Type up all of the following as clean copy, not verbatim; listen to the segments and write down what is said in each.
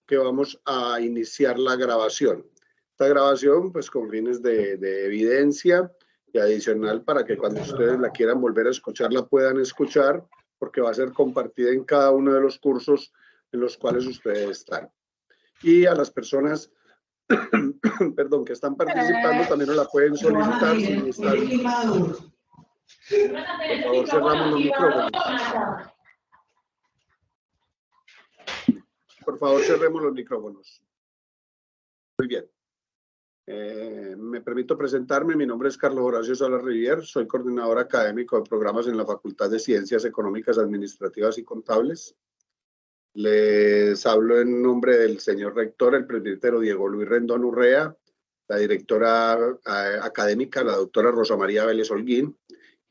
que vamos a iniciar la grabación. Esta grabación, pues con fines de evidencia y adicional para que cuando ustedes la quieran volver a escuchar, la puedan escuchar, porque va a ser compartida en cada uno de los cursos en los cuales ustedes están. Y a las personas perdón, que están participando también nos la pueden solicitar si están. Por favor, cerramos los micrófonos. Por favor, cerremos los micrófonos. Muy bien. Me permito presentarme. Mi nombre es Carlos Horacio Salas Rivier. Soy coordinador académico de programas en la Facultad de Ciencias Económicas, Administrativas y Contables. Les hablo en nombre del señor rector, el presbítero Diego Luis Rendón Urrea, la directora académica, la doctora Rosa María Vélez Holguín,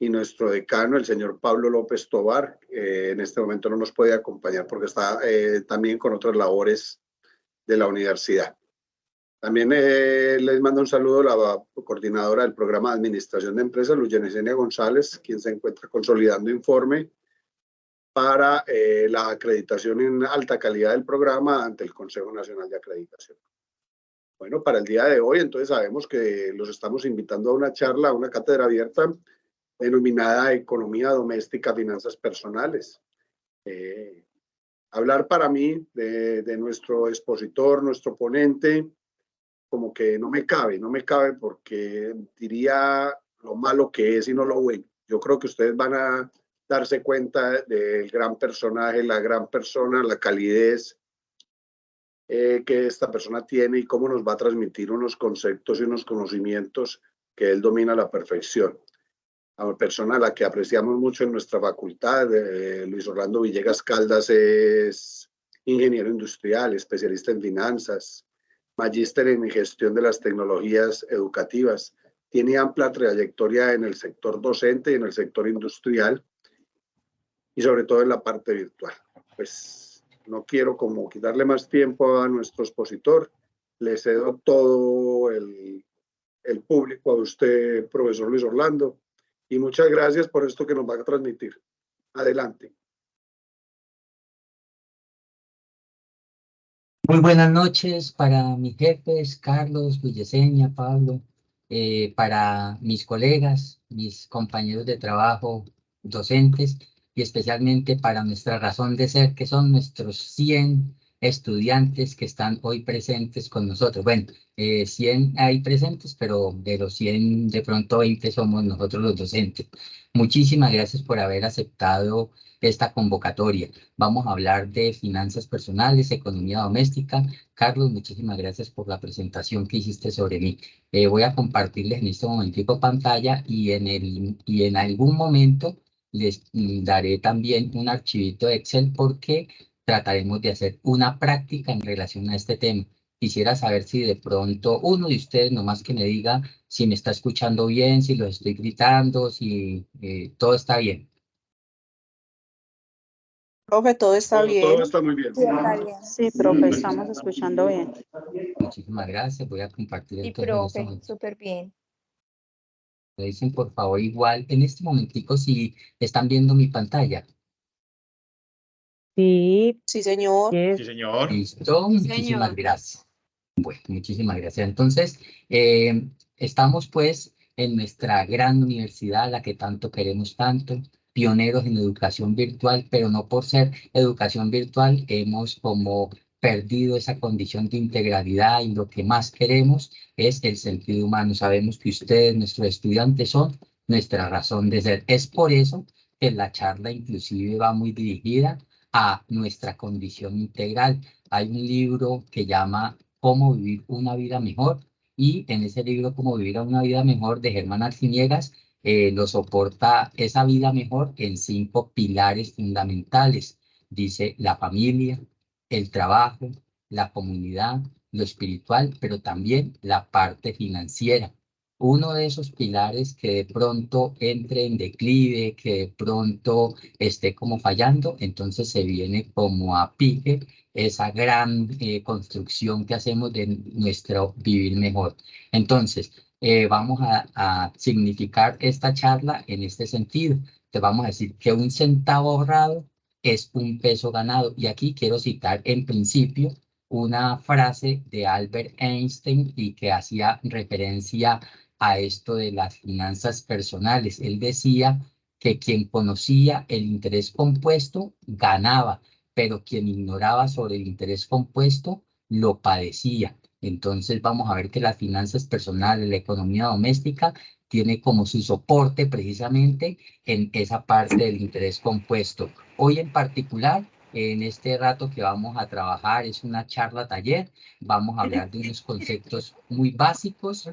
y nuestro decano, el señor Pablo López Tobar. En este momento no nos puede acompañar porque está también con otras labores de la universidad. También les mando un saludo a la coordinadora del programa de Administración de Empresas, Luz Yesenia González, quien se encuentra consolidando informe para la acreditación en alta calidad del programa ante el Consejo Nacional de Acreditación. Bueno, para el día de hoy, entonces sabemos que los estamos invitando a una charla, a una cátedra abierta denominada Economía Doméstica, Finanzas Personales. Hablar para mí de nuestro expositor, nuestro ponente, como que no me cabe porque diría lo malo que es y no lo bueno. Yo creo que ustedes van a darse cuenta del gran personaje, la gran persona, la calidez que esta persona tiene y cómo nos va a transmitir unos conceptos y unos conocimientos que él domina a la perfección. A una persona a la que apreciamos mucho en nuestra facultad, Luis Orlando Villegas Caldas, es ingeniero industrial, especialista en finanzas, magíster en gestión de las tecnologías educativas. Tiene amplia trayectoria en el sector docente y en el sector industrial y sobre todo en la parte virtual. Pues no quiero como quitarle más tiempo a nuestro expositor. Le cedo todo el público a usted, profesor Luis Orlando. Y muchas gracias por esto que nos va a transmitir. Adelante. Muy buenas noches para mis jefes, Carlos, Yesenia, Pablo, para mis colegas, mis compañeros de trabajo, docentes, y especialmente para nuestra razón de ser, que son nuestros 100 estudiantes que están hoy presentes con nosotros. Bueno, 100 hay presentes, pero de los 100 de pronto 20 somos nosotros los docentes. Muchísimas gracias por haber aceptado esta convocatoria. Vamos a hablar de finanzas personales, economía doméstica. Carlos, muchísimas gracias por la presentación que hiciste sobre mí. Voy a compartirles en este momentico pantalla y en algún momento les daré también un archivito de Excel porque trataremos de hacer una práctica en relación a este tema. Quisiera saber si de pronto uno de ustedes nomás que me diga si me está escuchando bien, si lo estoy gritando, si todo está bien. Profe, todo está bien. Todo está muy bien. Sí, está bien. Sí, profe, estamos escuchando bien. Muchísimas gracias. Voy a compartir Sí, entonces. profe, súper bien. Me dicen por favor igual en este momentico si están viendo mi pantalla. Sí, sí, señor. Sí, señor. Listo, muchísimas gracias. Bueno, muchísimas gracias. Entonces, estamos pues en nuestra gran universidad, la que tanto queremos tanto, pioneros en educación virtual, pero no por ser educación virtual hemos como perdido esa condición de integralidad y lo que más queremos es el sentido humano. Sabemos que ustedes, nuestros estudiantes, son nuestra razón de ser. Es por eso que la charla inclusive va muy dirigida a nuestra condición integral. Hay un libro que llama Cómo vivir una vida mejor y en ese libro Cómo vivir una vida mejor de Germán Arciniegas lo soporta esa vida mejor en 5 pilares fundamentales. Dice la familia, el trabajo, la comunidad, lo espiritual, pero también la parte financiera. Uno de esos pilares que de pronto entre en declive, que de pronto esté como fallando, entonces se viene como a pique esa gran construcción que hacemos de nuestro vivir mejor. Entonces, vamos a significar esta charla en este sentido. Te vamos a decir que un centavo ahorrado es un peso ganado. Y aquí quiero citar en principio una frase de Albert Einstein y que hacía referencia a esto de las finanzas personales. Él decía que quien conocía el interés compuesto ganaba, pero quien ignoraba sobre el interés compuesto lo padecía. Entonces vamos a ver que las finanzas personales, la economía doméstica, tiene como su soporte precisamente en esa parte del interés compuesto. Hoy en particular, en este rato que vamos a trabajar, es una charla taller, vamos a hablar de unos conceptos muy básicos,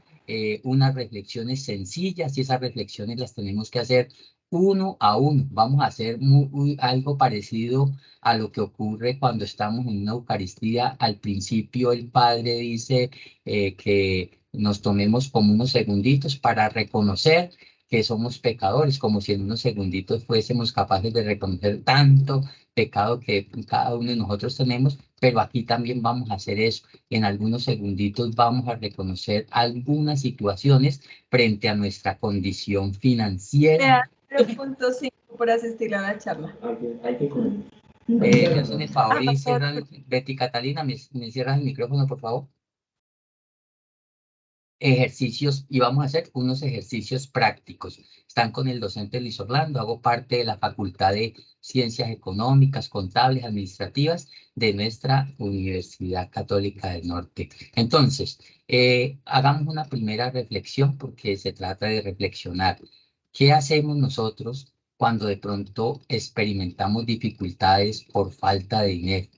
unas reflexiones sencillas, y esas reflexiones las tenemos que hacer uno a uno. Vamos a hacer algo parecido a lo que ocurre cuando estamos en una Eucaristía. Al principio el Padre dice que nos tomemos como unos segunditos para reconocer que somos pecadores, como si en unos segunditos fuésemos capaces de reconocer tanto pecado que cada uno de nosotros tenemos, pero aquí también vamos a hacer eso. En algunos segunditos vamos a reconocer algunas situaciones frente a nuestra condición financiera. 0.5 por asistir a la charla. Me hacen el favor y cierran, Betty Catalina, ¿me cierras el micrófono, por favor? Ejercicios, y vamos a hacer unos ejercicios prácticos. Están con el docente Luis Orlando, hago parte de la Facultad de Ciencias Económicas, Contables, Administrativas de nuestra Universidad Católica del Norte. Entonces, hagamos una primera reflexión porque se trata de reflexionar. ¿Qué hacemos nosotros cuando de pronto experimentamos dificultades por falta de dinero?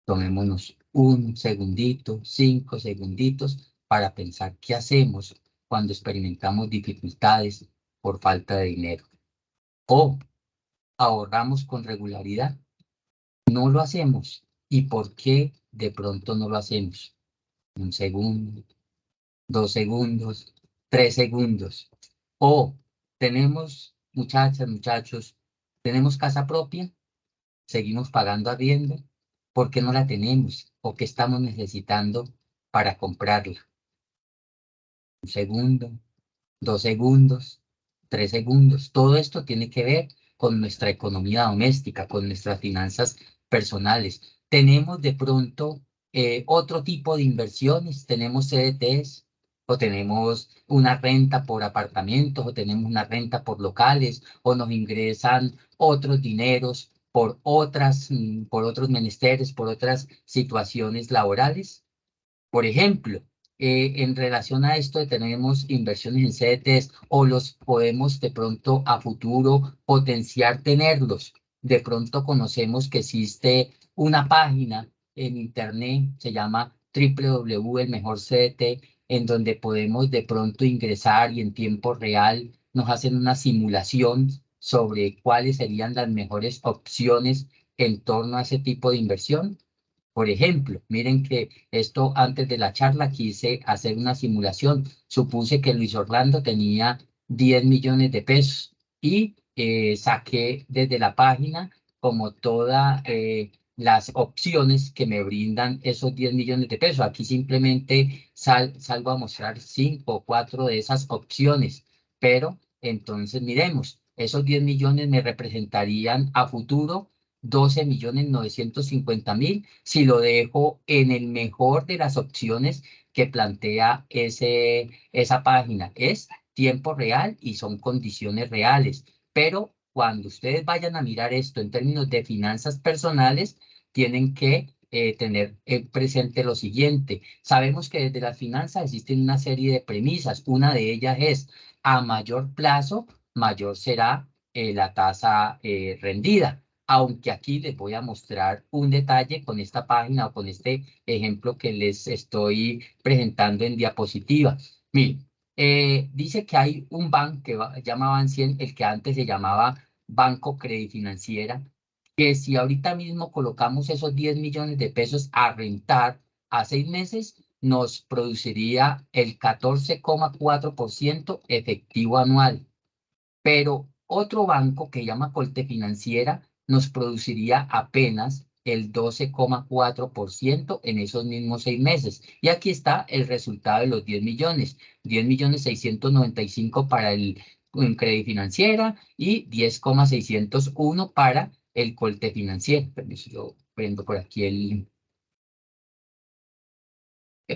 Tomémonos un segundito, 5 segunditos para pensar qué hacemos cuando experimentamos dificultades por falta de dinero. O ahorramos con regularidad. No lo hacemos. ¿Y por qué de pronto no lo hacemos? 1 segundo, 2 segundos, 3 segundos. O tenemos, muchachas, muchachos, tenemos casa propia, seguimos pagando arriendo. ¿Por qué no la tenemos? ¿O qué estamos necesitando para comprarla? 1 segundo, 2 segundos, 3 segundos. Todo esto tiene que ver con nuestra economía doméstica, con nuestras finanzas personales. Tenemos de pronto otro tipo de inversiones. Tenemos CDTs, o tenemos una renta por apartamentos, o tenemos una renta por locales, o nos ingresan otros dineros por otros menesteres, por otras situaciones laborales. Por ejemplo, en relación a esto tenemos inversiones en CDTs o los podemos de pronto a futuro potenciar tenerlos. De pronto conocemos que existe una página en internet, se llama www El Mejor CDT, en donde podemos de pronto ingresar y en tiempo real nos hacen una simulación sobre cuáles serían las mejores opciones en torno a ese tipo de inversión. Por ejemplo, miren que esto antes de la charla quise hacer una simulación. Supuse que Luis Orlando tenía 10 millones de pesos y saqué desde la página como todas las opciones que me brindan esos 10 millones de pesos. Aquí simplemente salgo a mostrar 5 o 4 de esas opciones, pero entonces miremos, esos 10 millones me representarían a futuro 12.950.000 si lo dejo en el mejor de las opciones que plantea esa página. Es tiempo real y son condiciones reales. Pero cuando ustedes vayan a mirar esto en términos de finanzas personales, tienen que tener presente lo siguiente. Sabemos que desde las finanzas existen una serie de premisas. Una de ellas es a mayor plazo, mayor será la tasa rendida. Aunque aquí les voy a mostrar un detalle con esta página o con este ejemplo que les estoy presentando en diapositiva. Miren, dice que hay un banco que llama Bancien, el que antes se llamaba Banco Credifinanciera, que si ahorita mismo colocamos esos 10 millones de pesos a rentar a 6 meses, nos produciría el 14,4% efectivo anual. Pero otro banco que llama Coltefinanciera nos produciría apenas el 12,4% en esos mismos 6 meses. Y aquí está el resultado de los 10 millones. 10.695.000 para el Credifinanciera y 10,601 para el Coltefinanciera. Permiso, yo prendo por aquí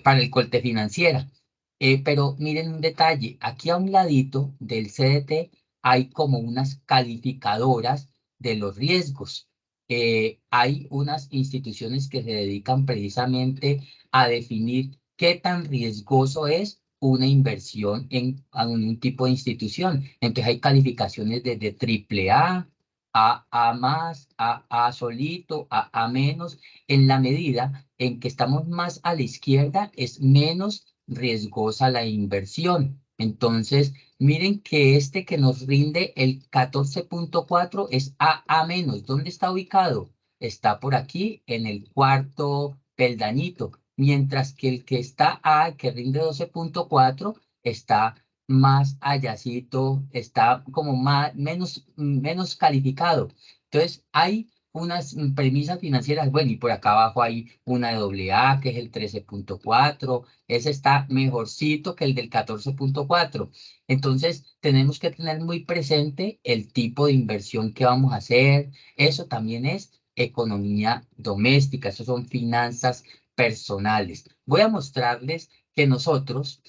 para el corte financiera. Pero miren un detalle, aquí a un ladito del CDT hay como unas calificadoras de los riesgos. Hay unas instituciones que se dedican precisamente a definir qué tan riesgoso es una inversión en un tipo de institución. Entonces hay calificaciones desde AAA, A más, A solito, A menos. En la medida en que estamos más a la izquierda, es menos riesgosa la inversión. Entonces, miren que este que nos rinde el 14.4 es AA menos. ¿Dónde está ubicado? Está por aquí en el cuarto peldañito, mientras que el que está A, que rinde 12.4, está más allácito, está como menos calificado. Entonces, hay unas premisas financieras, bueno, y por acá abajo hay una de AA, que es el 13.4, ese está mejorcito que el del 14.4. Entonces, tenemos que tener muy presente el tipo de inversión que vamos a hacer. Eso también es economía doméstica, eso son finanzas personales. Voy a mostrarles que nosotros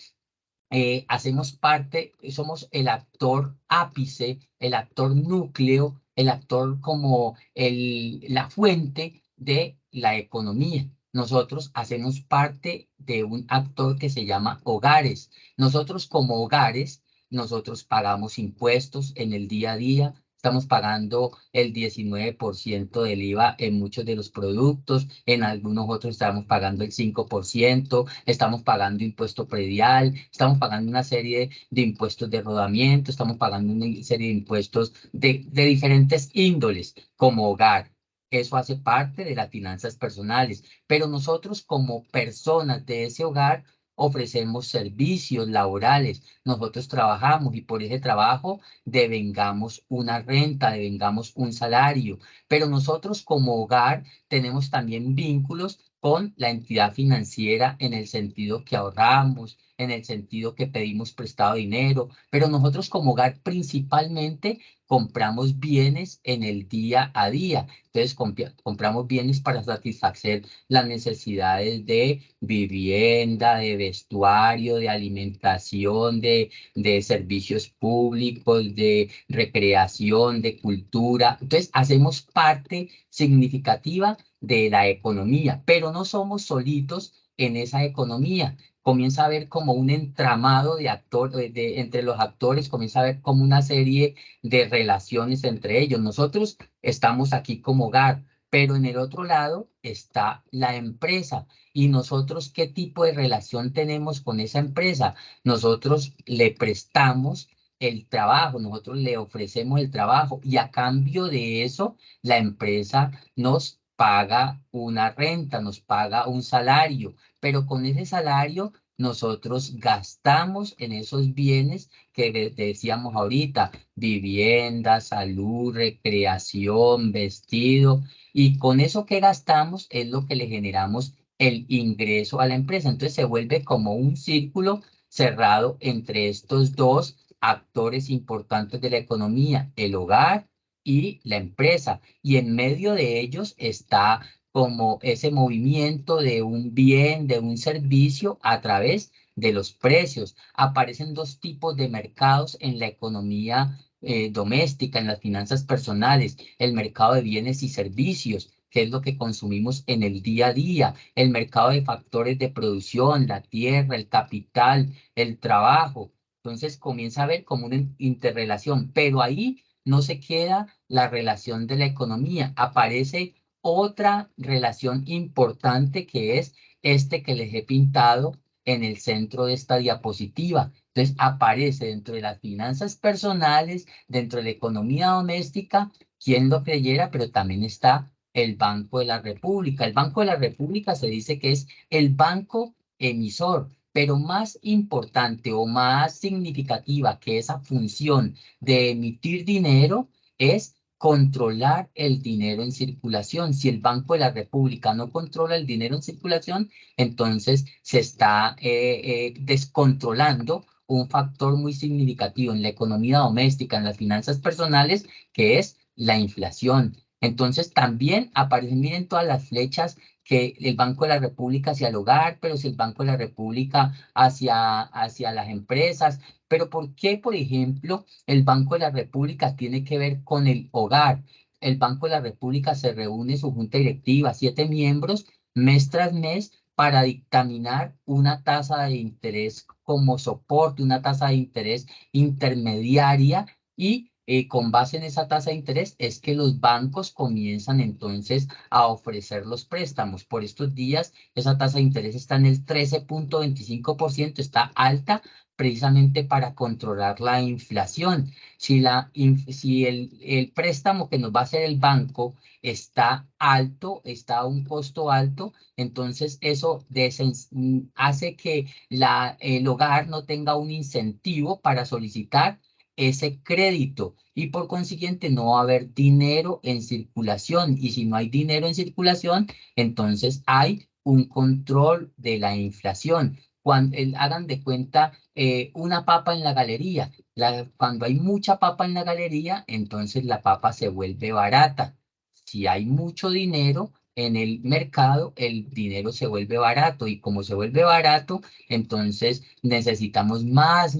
hacemos parte, somos el actor ápice, el actor núcleo, el actor como la fuente de la economía. Nosotros hacemos parte de un actor que se llama hogares. Nosotros como hogares, nosotros pagamos impuestos en el día a día. Estamos pagando el 19% del IVA en muchos de los productos, en algunos otros estamos pagando el 5%, estamos pagando impuesto predial, estamos pagando una serie de impuestos de rodamiento, estamos pagando una serie de impuestos de diferentes índoles como hogar. Eso hace parte de las finanzas personales, pero nosotros como personas de ese hogar ofrecemos servicios laborales, nosotros trabajamos y por ese trabajo devengamos una renta, devengamos un salario, pero nosotros como hogar tenemos también vínculos con la entidad financiera en el sentido que ahorramos, en el sentido que pedimos prestado dinero, pero nosotros como hogar principalmente compramos bienes en el día a día. Entonces compramos bienes para satisfacer las necesidades de vivienda, de vestuario, de alimentación, de servicios públicos, de recreación, de cultura. Entonces, hacemos parte significativa de la economía, pero no somos solitos en esa economía. Comienza a haber como un entramado de actores, entre los actores, comienza a haber como una serie de relaciones entre ellos. Nosotros estamos aquí como hogar, pero en el otro lado está la empresa. ¿Y nosotros qué tipo de relación tenemos con esa empresa? Nosotros le prestamos el trabajo, nosotros le ofrecemos el trabajo y a cambio de eso, la empresa nos paga una renta, nos paga un salario, pero con ese salario nosotros gastamos en esos bienes que decíamos ahorita, vivienda, salud, recreación, vestido, y con eso que gastamos es lo que le generamos el ingreso a la empresa. Entonces se vuelve como un círculo cerrado entre estos dos actores importantes de la economía, el hogar y la empresa. Y en medio de ellos está como ese movimiento de un bien, de un servicio a través de los precios. Aparecen dos tipos de mercados en la economía doméstica, en las finanzas personales, el mercado de bienes y servicios, que es lo que consumimos en el día a día, el mercado de factores de producción, la tierra, el capital, el trabajo. Entonces comienza a haber como una interrelación, pero ahí no se queda la relación de la economía, aparece otra relación importante que es este que les he pintado en el centro de esta diapositiva. Entonces aparece dentro de las finanzas personales, dentro de la economía doméstica, quien lo creyera, pero también está el Banco de la República. El Banco de la República se dice que es el banco emisor, pero más importante o más significativa que esa función de emitir dinero es controlar el dinero en circulación. Si el Banco de la República no controla el dinero en circulación, entonces se está descontrolando un factor muy significativo en la economía doméstica, en las finanzas personales, que es la inflación. Entonces también aparecen, miren todas las flechas que el Banco de la República hacia el hogar, pero si el Banco de la República hacia las empresas. Pero ¿por qué, por ejemplo, el Banco de la República tiene que ver con el hogar? El Banco de la República se reúne su junta directiva, 7 miembros, mes tras mes, para dictaminar una tasa de interés como soporte, una tasa de interés intermediaria y con base en esa tasa de interés es que los bancos comienzan entonces a ofrecer los préstamos. Por estos días esa tasa de interés está en el 13.25%, está alta precisamente para controlar la inflación. Si el préstamo que nos va a hacer el banco está alto, está a un costo alto, entonces eso hace que el hogar no tenga un incentivo para solicitar ese crédito y por consiguiente no va a haber dinero en circulación. Y si no hay dinero en circulación, entonces hay un control de la inflación. Hagan de cuenta una papa en la galería. Cuando hay mucha papa en la galería, entonces la papa se vuelve barata. Si hay mucho dinero en el mercado, el dinero se vuelve barato y como se vuelve barato, entonces necesitamos más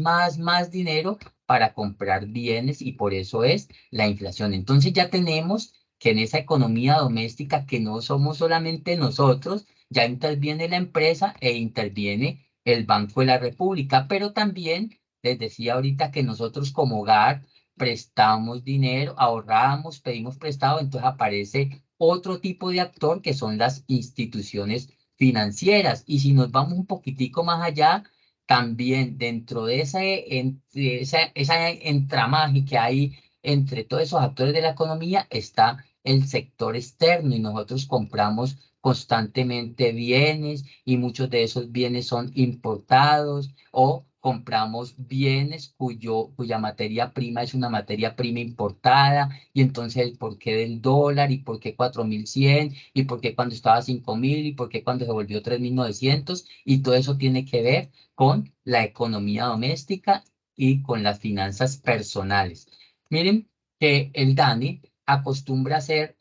dinero para comprar bienes y por eso es la inflación. Entonces ya tenemos que en esa economía doméstica que no somos solamente nosotros, ya interviene la empresa e interviene el Banco de la República, pero también les decía ahorita que nosotros como hogar prestamos dinero, ahorramos, pedimos prestado, entonces aparece otro tipo de actor que son las instituciones financieras. Y si nos vamos un poquitico más allá, también dentro de esa entramaje que hay entre todos esos actores de la economía está el sector externo y nosotros compramos constantemente bienes y muchos de esos bienes son importados o compramos bienes cuya materia prima es una materia prima importada y entonces el porqué del dólar y por qué 4.100 y por qué cuando estaba 5.000 y por qué cuando se volvió 3.900 y todo eso tiene que ver con la economía doméstica y con las finanzas personales. Miren que el DANE acostumbra a hacer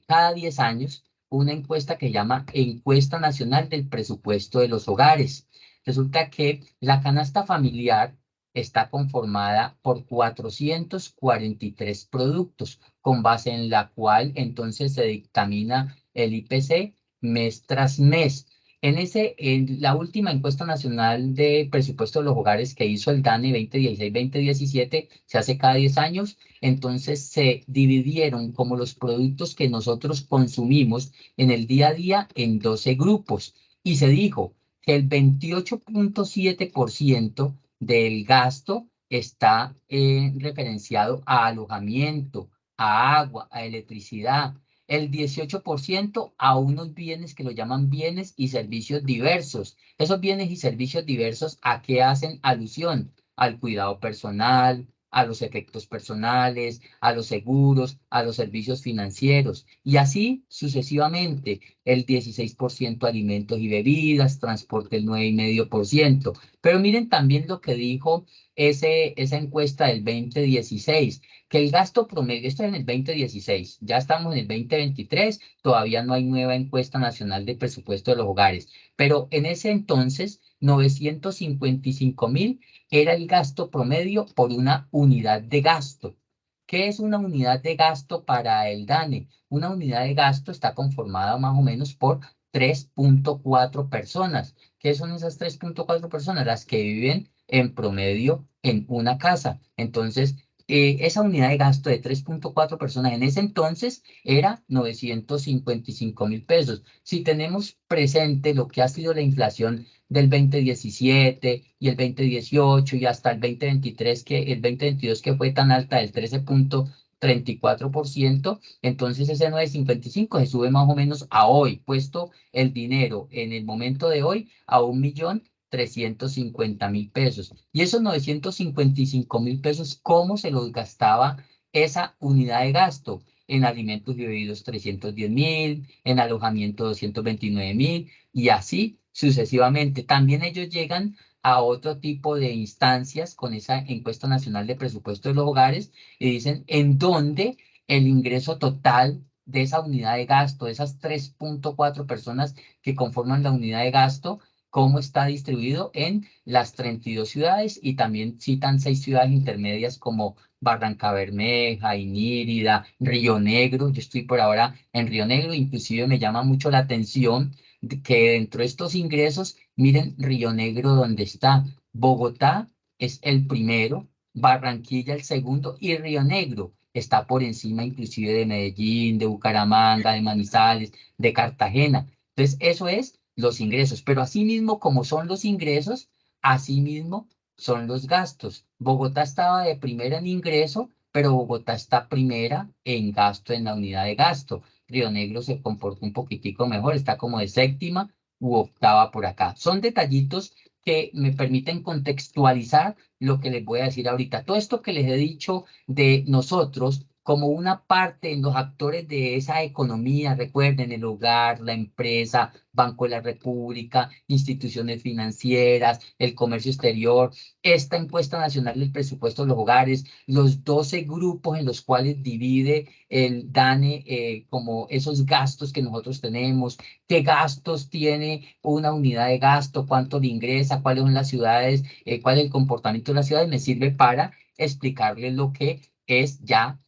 cada 10 años una encuesta que llama Encuesta Nacional del Presupuesto de los Hogares. Resulta que la canasta familiar está conformada por 443 productos, con base en la cual entonces se dictamina el IPC mes tras mes. En la última encuesta nacional de presupuesto de los hogares que hizo el DANE 2016-2017, se hace cada 10 años, entonces se dividieron como los productos que nosotros consumimos en el día a día en 12 grupos y se dijo que el 28.7% del gasto está referenciado a alojamiento, a agua, a electricidad, el 18% a unos bienes que lo llaman bienes y servicios diversos. Esos bienes y servicios diversos, ¿a qué hacen alusión? Al cuidado personal, a los efectos personales, a los seguros, a los servicios financieros y así sucesivamente. El 16% alimentos y bebidas, transporte el 9,5%. Pero miren también lo que dijo esa encuesta del 2016 que el gasto promedio, esto es en el 2016, ya estamos en el 2023, todavía no hay nueva encuesta nacional de presupuesto de los hogares, pero en ese entonces 955.000 era el gasto promedio por una unidad de gasto. ¿Qué es una unidad de gasto para el DANE? Una unidad de gasto está conformada más o menos por 3.4 personas. ¿Qué son esas 3.4 personas? Las que viven en promedio en una casa. Entonces, esa unidad de gasto de 3.4 personas en ese entonces era 955.000 pesos. Si tenemos presente lo que ha sido la inflación del 2017 y el 2018 y hasta el 2023, el 2022 que fue tan alta del 13.34%, entonces ese 955 se sube más o menos a hoy, puesto el dinero en el momento de hoy a 1.350.000 pesos. Y esos 955.000 pesos, ¿cómo se los gastaba esa unidad de gasto? En alimentos y bebidos 310.000, en alojamiento 229.000 y así sucesivamente. También ellos llegan a otro tipo de instancias con esa encuesta nacional de presupuesto de los hogares y dicen en dónde el ingreso total de esa unidad de gasto, de esas 3.4 personas que conforman la unidad de gasto, cómo está distribuido en las 32 ciudades y también citan 6 ciudades intermedias como Barrancabermeja, Inírida, Río Negro. Yo estoy por ahora en Río Negro, inclusive me llama mucho la atención que dentro de estos ingresos, miren Río Negro donde está. Bogotá es el primero, Barranquilla el segundo y Río Negro está por encima inclusive de Medellín, de Bucaramanga, de Manizales, de Cartagena. Entonces, eso es los ingresos, pero asimismo como son los ingresos, asimismo son los gastos. Bogotá estaba de primera en ingreso, pero Bogotá está primera en gasto, en la unidad de gasto. Río Negro se comportó un poquitico mejor, está como de séptima u octava por acá. Son detallitos que me permiten contextualizar lo que les voy a decir ahorita. Todo esto que les he dicho de nosotros como una parte en los actores de esa economía, recuerden, el hogar, la empresa, Banco de la República, instituciones financieras, el comercio exterior, esta encuesta nacional del presupuesto de los hogares, los 12 grupos en los cuales divide el DANE como esos gastos que nosotros tenemos, qué gastos tiene una unidad de gasto, cuánto le ingresa, cuáles son las ciudades, cuál es el comportamiento de las ciudades, me sirve para explicarles lo que es ya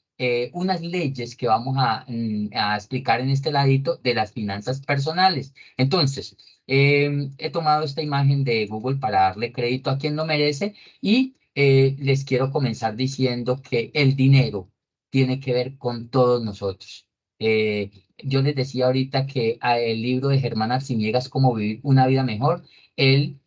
unas leyes que vamos a explicar en este ladito de las finanzas personales. Entonces, he tomado esta imagen de Google para darle crédito a quien lo merece y les quiero comenzar diciendo que el dinero tiene que ver con todos nosotros. Yo les decía ahorita que el libro de Germán Arciniegas, Cómo vivir una vida mejor, él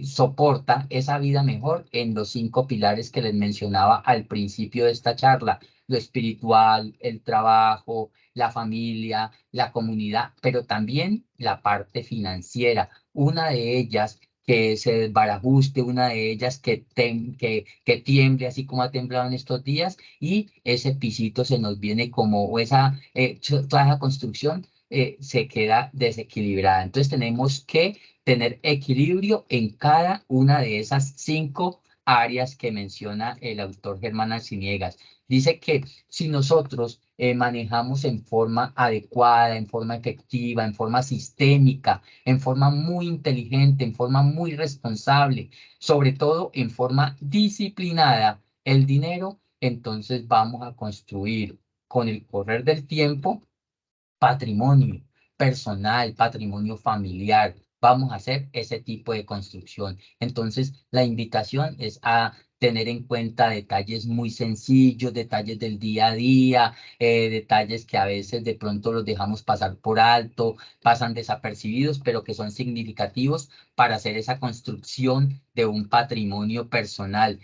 soporta esa vida mejor en los 5 pilares que les mencionaba al principio de esta charla: lo espiritual, el trabajo, la familia, la comunidad, pero también la parte financiera. Una de ellas que se desbarajuste, una de ellas que tiemble así como ha temblado en estos días y ese pisito se nos viene como, o esa, toda esa construcción se queda desequilibrada. Entonces tenemos que tener equilibrio en cada una de esas 5 áreas que menciona el autor Germán Arciniegas. Dice que si nosotros manejamos en forma adecuada, en forma efectiva, en forma sistémica, en forma muy inteligente, en forma muy responsable, sobre todo en forma disciplinada, el dinero, entonces vamos a construir con el correr del tiempo patrimonio personal, patrimonio familiar. Vamos a hacer ese tipo de construcción. Entonces, la invitación es a tener en cuenta detalles muy sencillos, detalles del día a día, detalles que a veces de pronto los dejamos pasar por alto, pasan desapercibidos, pero que son significativos para hacer esa construcción de un patrimonio personal.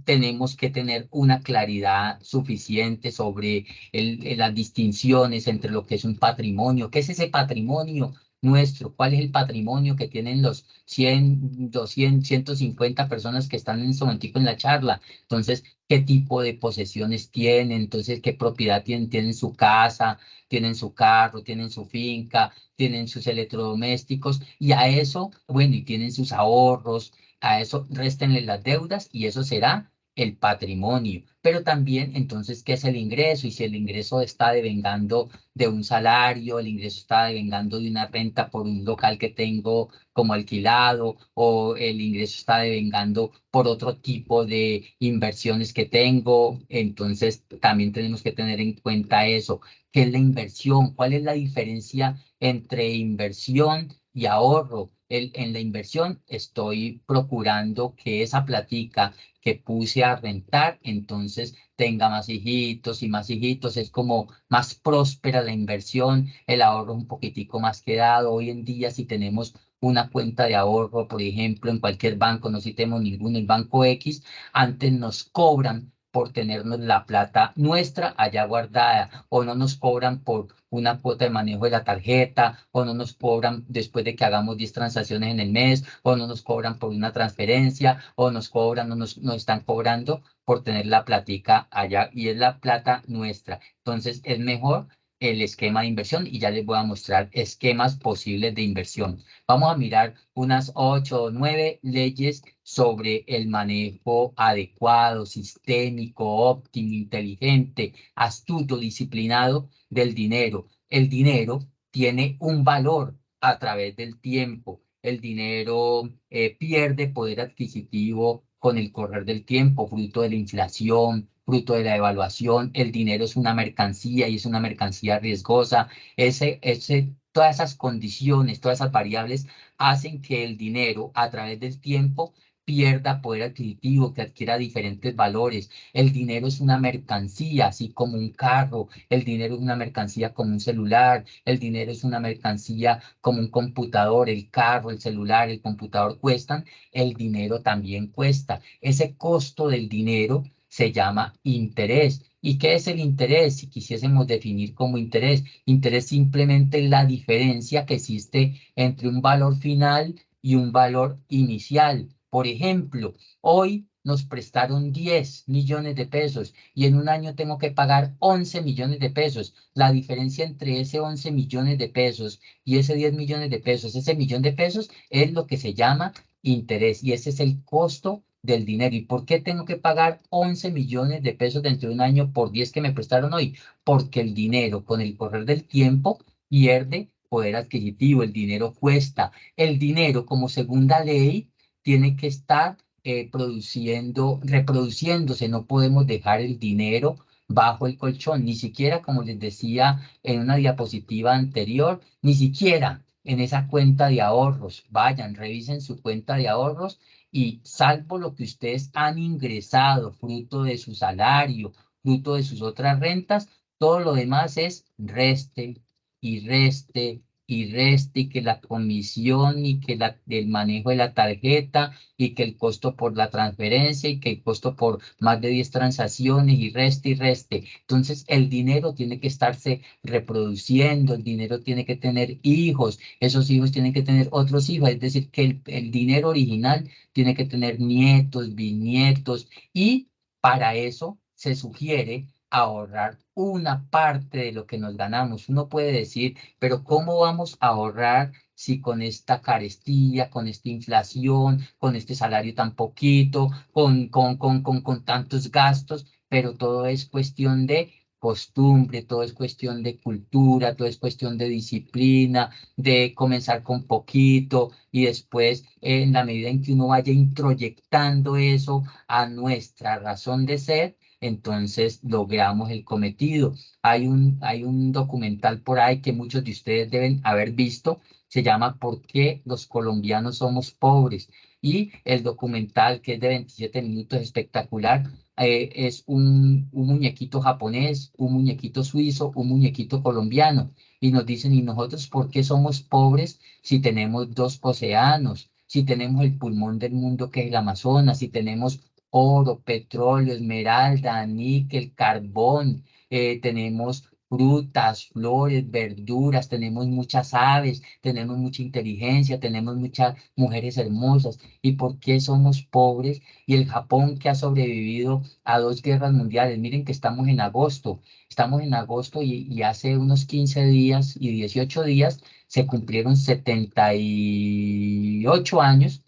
Tenemos que tener una claridad suficiente sobre las distinciones entre lo que es un patrimonio. ¿Qué es ese patrimonio nuestro? ¿Cuál es el patrimonio que tienen los 100, 200, 150 personas que están en este momentico en la charla? Entonces, ¿qué tipo de posesiones tienen? Entonces, ¿qué propiedad tienen? ¿Tienen su casa? ¿Tienen su carro? ¿Tienen su finca? ¿Tienen sus electrodomésticos? Y a eso, bueno, y tienen sus ahorros. A eso réstenle las deudas y eso será el patrimonio. Pero también, entonces, ¿qué es el ingreso? Y si el ingreso está devengando de un salario, el ingreso está devengando de una renta por un local que tengo como alquilado, o el ingreso está devengando por otro tipo de inversiones que tengo, entonces también tenemos que tener en cuenta eso. ¿Qué es la inversión? ¿Cuál es la diferencia entre inversión y ahorro? En la inversión estoy procurando que esa platica que puse a rentar, entonces tenga más hijitos, es como más próspera la inversión, el ahorro un poquitico más quedado. Hoy en día, si tenemos una cuenta de ahorro, por ejemplo, en cualquier banco, no citemos ninguno, el banco X, antes nos cobran por tenernos la plata nuestra allá guardada, o no nos cobran por una cuota de manejo de la tarjeta, o no nos cobran después de que hagamos 10 transacciones en el mes, o no nos cobran por una transferencia, o nos cobran, nos están cobrando por tener la platica allá, y es la plata nuestra. Entonces, es mejor el esquema de inversión y ya les voy a mostrar esquemas posibles de inversión. Vamos a mirar unas 8 o 9 leyes sobre el manejo adecuado, sistémico, óptimo, inteligente, astuto, disciplinado del dinero. El dinero tiene un valor a través del tiempo. El dinero pierde poder adquisitivo con el correr del tiempo, fruto de la inflación, fruto de la devaluación. El dinero es una mercancía y es una mercancía riesgosa. Todas esas condiciones, todas esas variables hacen que el dinero a través del tiempo pierda poder adquisitivo, que adquiera diferentes valores. El dinero es una mercancía, así como un carro. El dinero es una mercancía como un celular. El dinero es una mercancía como un computador. El carro, el celular, el computador cuestan. El dinero también cuesta. Ese costo del dinero se llama interés. ¿Y qué es el interés? Si quisiésemos definir como interés, interés simplemente la diferencia que existe entre un valor final y un valor inicial. Por ejemplo, hoy nos prestaron 10 millones de pesos y en un año tengo que pagar 11 millones de pesos. La diferencia entre ese 11 millones de pesos y ese 10 millones de pesos, ese millón de pesos, es lo que se llama interés y ese es el costo del dinero. ¿Y por qué tengo que pagar 11 millones de pesos dentro de un año por 10 que me prestaron hoy? Porque el dinero con el correr del tiempo pierde poder adquisitivo, el dinero cuesta. El dinero como segunda ley tiene que estar reproduciéndose, no podemos dejar el dinero bajo el colchón, ni siquiera como les decía en una diapositiva anterior, ni siquiera en esa cuenta de ahorros. Vayan, revisen su cuenta de ahorros y salvo lo que ustedes han ingresado, fruto de su salario, fruto de sus otras rentas, todo lo demás es reste y reste y reste y que la comisión y que el manejo de la tarjeta y que el costo por la transferencia y que el costo por más de 10 transacciones y reste y reste. Entonces el dinero tiene que estarse reproduciendo, el dinero tiene que tener hijos, esos hijos tienen que tener otros hijos, es decir, que el dinero original tiene que tener nietos, bisnietos y para eso se sugiere ahorrar una parte de lo que nos ganamos. Uno puede decir, pero ¿cómo vamos a ahorrar si con esta carestía, con esta inflación, con este salario tan poquito, con tantos gastos? Pero todo es cuestión de costumbre, todo es cuestión de cultura, todo es cuestión de disciplina, de comenzar con poquito y después, en la medida en que uno vaya introyectando eso a nuestra razón de ser, entonces logramos el cometido. Hay un documental por ahí que muchos de ustedes deben haber visto, se llama ¿Por qué los colombianos somos pobres? Y el documental, que es de 27 minutos, espectacular, es un muñequito japonés, un muñequito suizo, un muñequito colombiano. Y nos dicen, ¿y nosotros por qué somos pobres si tenemos dos océanos? Si tenemos el pulmón del mundo que es el Amazonas, si tenemos oro, petróleo, esmeralda, níquel, carbón, tenemos frutas, flores, verduras, tenemos muchas aves, tenemos mucha inteligencia, tenemos muchas mujeres hermosas. ¿Y por qué somos pobres? Y el Japón, que ha sobrevivido a 2 guerras mundiales, miren que estamos en agosto y hace unos 15 días y 18 días se cumplieron 78 años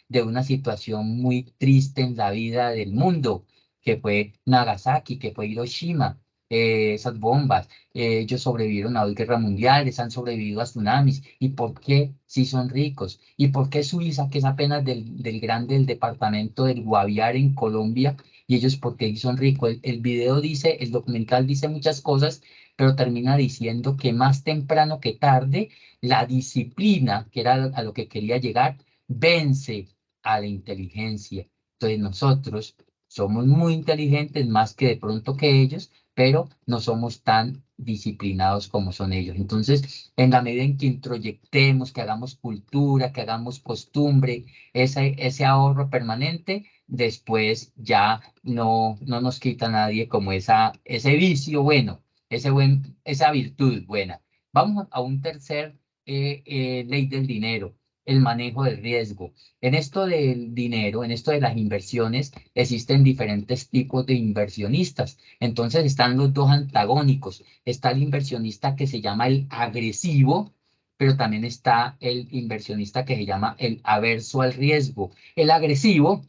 de una situación muy triste en la vida del mundo, que fue Nagasaki, que fue Hiroshima. Esas bombas, ellos sobrevivieron a 2 guerras mundiales, han sobrevivido a tsunamis. ¿Y por qué si son ricos? ¿Y por qué Suiza, que es apenas del departamento del Guaviare en Colombia, y ellos por qué son ricos? El video dice, el documental dice muchas cosas, pero termina diciendo que más temprano que tarde, la disciplina, que era a lo que quería llegar, vence a la inteligencia. Entonces nosotros somos muy inteligentes más que de pronto que ellos, pero no somos tan disciplinados como son ellos. Entonces, en la medida en que introyectemos, que hagamos cultura, que hagamos costumbre, ese ahorro permanente, después ya no nos quita nadie como ese vicio bueno, esa virtud buena. Vamos a un tercer ley del dinero. el manejo del riesgo. En esto del dinero, en esto de las inversiones, existen diferentes tipos de inversionistas. Entonces están los dos antagónicos. Está el inversionista que se llama el agresivo, pero también está el inversionista que se llama el averso al riesgo. El agresivo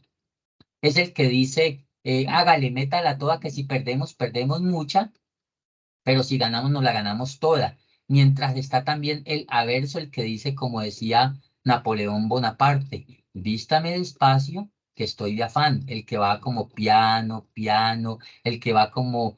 es el que dice, hágale, métala toda, que si perdemos, perdemos mucha, pero si ganamos, nos la ganamos toda. Mientras está también el averso, el que dice, como decía Napoleón Bonaparte, vístame despacio, que estoy de afán, el que va como piano, piano, el que va como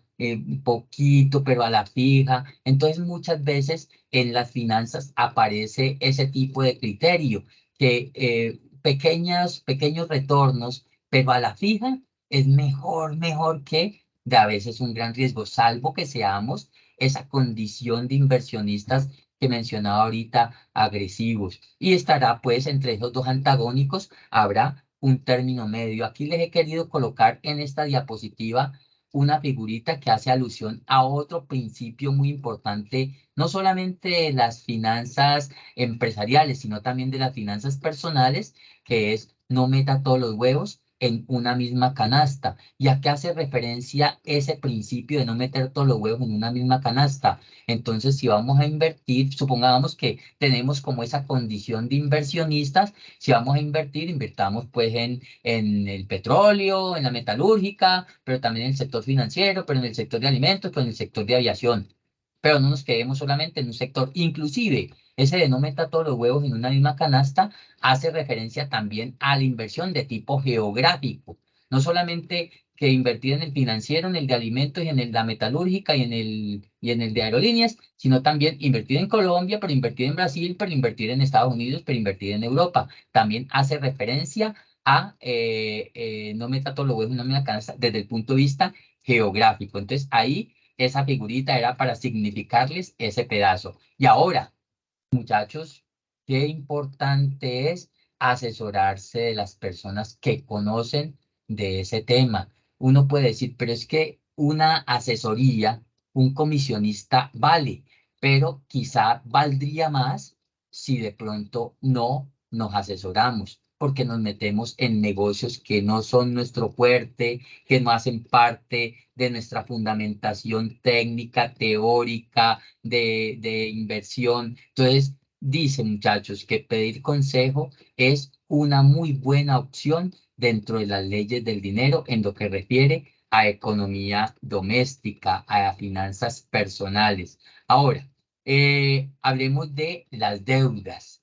poquito, pero a la fija. Entonces, muchas veces en las finanzas aparece ese tipo de criterio, que pequeños retornos, pero a la fija es mejor que de a veces un gran riesgo, salvo que seamos esa condición de inversionistas que mencionaba ahorita, agresivos. Y estará pues entre esos dos antagónicos, habrá un término medio. Aquí les he querido colocar en esta diapositiva una figurita que hace alusión a otro principio muy importante, no solamente de las finanzas empresariales, sino también de las finanzas personales, que es no meta todos los huevos en una misma canasta. ¿Y a qué hace referencia ese principio de no meter todos los huevos en una misma canasta? Entonces, si vamos a invertir, supongamos que tenemos como esa condición de inversionistas, si vamos a invertir, invertamos pues en el petróleo, en la metalúrgica, pero también en el sector financiero, pero en el sector de alimentos, pero en el sector de aviación. Pero no nos quedemos solamente en un sector, inclusive ese de no meter todos los huevos en una misma canasta hace referencia también a la inversión de tipo geográfico. No solamente que invertir en el financiero, en el de alimentos y en el de la metalúrgica y en el de aerolíneas, sino también invertir en Colombia, pero invertir en Brasil, pero invertir en Estados Unidos, pero invertir en Europa. También hace referencia a no meter todos los huevos en una misma canasta desde el punto de vista geográfico. Entonces ahí esa figurita era para significarles ese pedazo. Y ahora, muchachos, qué importante es asesorarse de las personas que conocen de ese tema. Uno puede decir, pero es que una asesoría, un comisionista vale, pero quizá valdría más si de pronto no nos asesoramos, porque nos metemos en negocios que no son nuestro fuerte, que no hacen parte de nuestra fundamentación técnica, teórica, de inversión. Entonces, dice, muchachos, que pedir consejo es una muy buena opción dentro de las leyes del dinero en lo que refiere a economía doméstica, a finanzas personales. Ahora, hablemos de las deudas.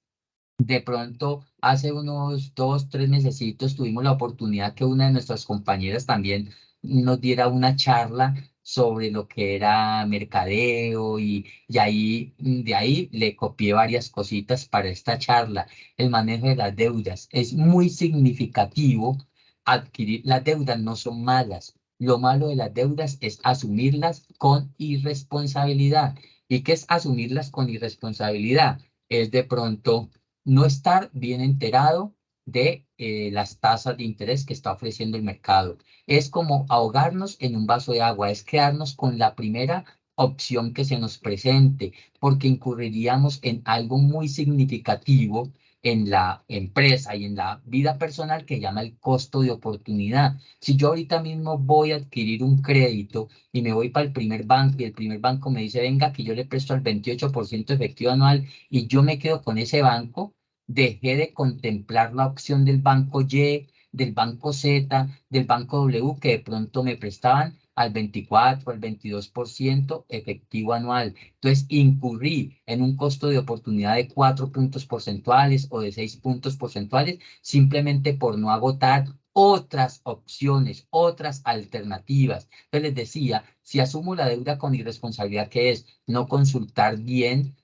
De pronto, hace unos 2, 3 mesecitos tuvimos la oportunidad que una de nuestras compañeras también nos diera una charla sobre lo que era mercadeo y ahí, de ahí le copié varias cositas para esta charla. El manejo de las deudas es muy significativo. Adquirir las deudas no son malas. Lo malo de las deudas es asumirlas con irresponsabilidad. ¿Y qué es asumirlas con irresponsabilidad? Es de pronto no estar bien enterado de las tasas de interés que está ofreciendo el mercado. Es como ahogarnos en un vaso de agua, es quedarnos con la primera opción que se nos presente, porque incurriríamos en algo muy significativo en la empresa y en la vida personal que llama el costo de oportunidad. Si yo ahorita mismo voy a adquirir un crédito y me voy para el primer banco y el primer banco me dice, venga, que yo le presto al 28% efectivo anual y yo me quedo con ese banco, dejé de contemplar la opción del banco Y, del banco Z, del banco W, que de pronto me prestaban al 24, al 22% efectivo anual. Entonces, incurrí en un costo de oportunidad de 4 puntos porcentuales o de 6 puntos porcentuales simplemente por no agotar otras opciones, otras alternativas. Entonces, les decía, si asumo la deuda con irresponsabilidad, que es no consultar bien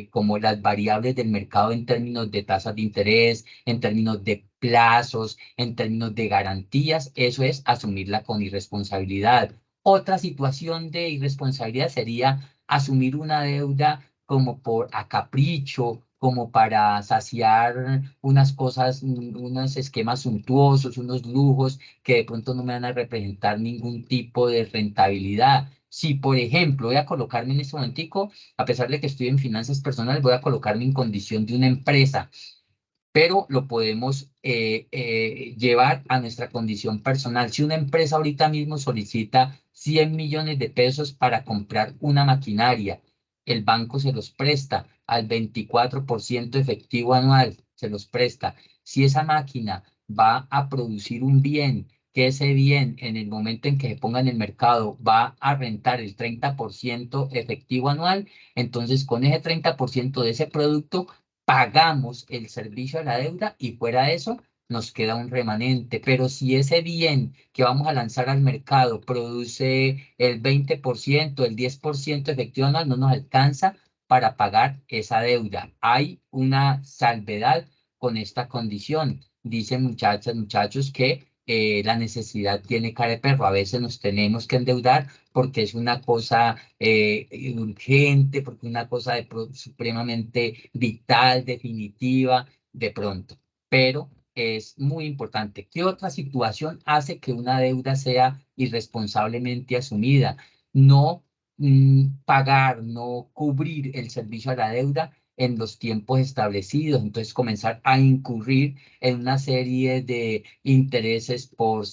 como las variables del mercado en términos de tasas de interés, en términos de plazos, en términos de garantías, eso es asumirla con irresponsabilidad. Otra situación de irresponsabilidad sería asumir una deuda como por a capricho, como para saciar unas cosas, unos esquemas suntuosos, unos lujos que de pronto no me van a representar ningún tipo de rentabilidad. Si, por ejemplo, voy a colocarme en este momentico, a pesar de que estoy en finanzas personales, voy a colocarme en condición de una empresa. pero lo podemos llevar a nuestra condición personal. Si una empresa ahorita mismo solicita 100 millones de pesos para comprar una maquinaria, el banco se los presta al 24% efectivo anual, se los presta. Si esa máquina va a producir un bien, que ese bien en el momento en que se ponga en el mercado va a rentar el 30% efectivo anual, entonces con ese 30% de ese producto pagamos el servicio a la deuda y fuera de eso nos queda un remanente. Pero si ese bien que vamos a lanzar al mercado produce el 20%, el 10% efectivo anual, no nos alcanza para pagar esa deuda. Hay una salvedad con esta condición. Dicen muchachas, muchachos, que la necesidad tiene cara de perro. A veces nos tenemos que endeudar porque es una cosa urgente, porque es una cosa supremamente vital, definitiva, de pronto. Pero es muy importante. ¿Qué otra situación hace que una deuda sea irresponsablemente asumida? No pagar, no cubrir el servicio a la deuda en los tiempos establecidos. Entonces comenzar a incurrir en una serie de intereses o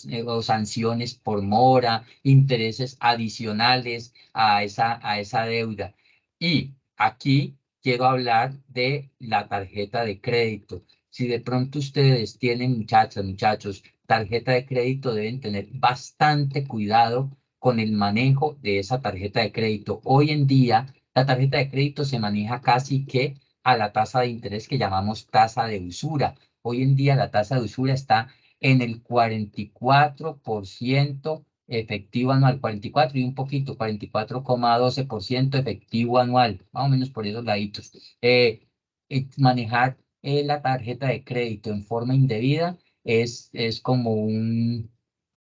sanciones por mora, intereses adicionales a esa deuda. Y aquí quiero hablar de la tarjeta de crédito. Si de pronto ustedes tienen, muchachas, muchachos, tarjeta de crédito, deben tener bastante cuidado con el manejo de esa tarjeta de crédito. Hoy en día, la tarjeta de crédito se maneja casi que a la tasa de interés que llamamos tasa de usura. Hoy en día la tasa de usura está en el 44% efectivo anual, 44 y un poquito, 44,12% efectivo anual, más o menos por esos laditos. Manejar la tarjeta de crédito en forma indebida es como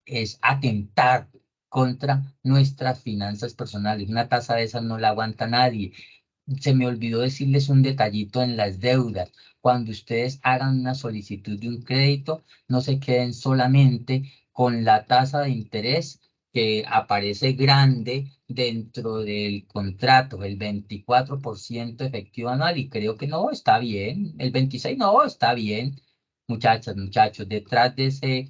es atentar contra nuestras finanzas personales. Una tasa de esas no la aguanta nadie. Se me olvidó decirles un detallito en las deudas. Cuando ustedes hagan una solicitud de un crédito, no se queden solamente con la tasa de interés que aparece grande dentro del contrato, el 24% efectivo anual, y creo que no, está bien. El 26% no, está bien. Muchachas, muchachos, detrás de ese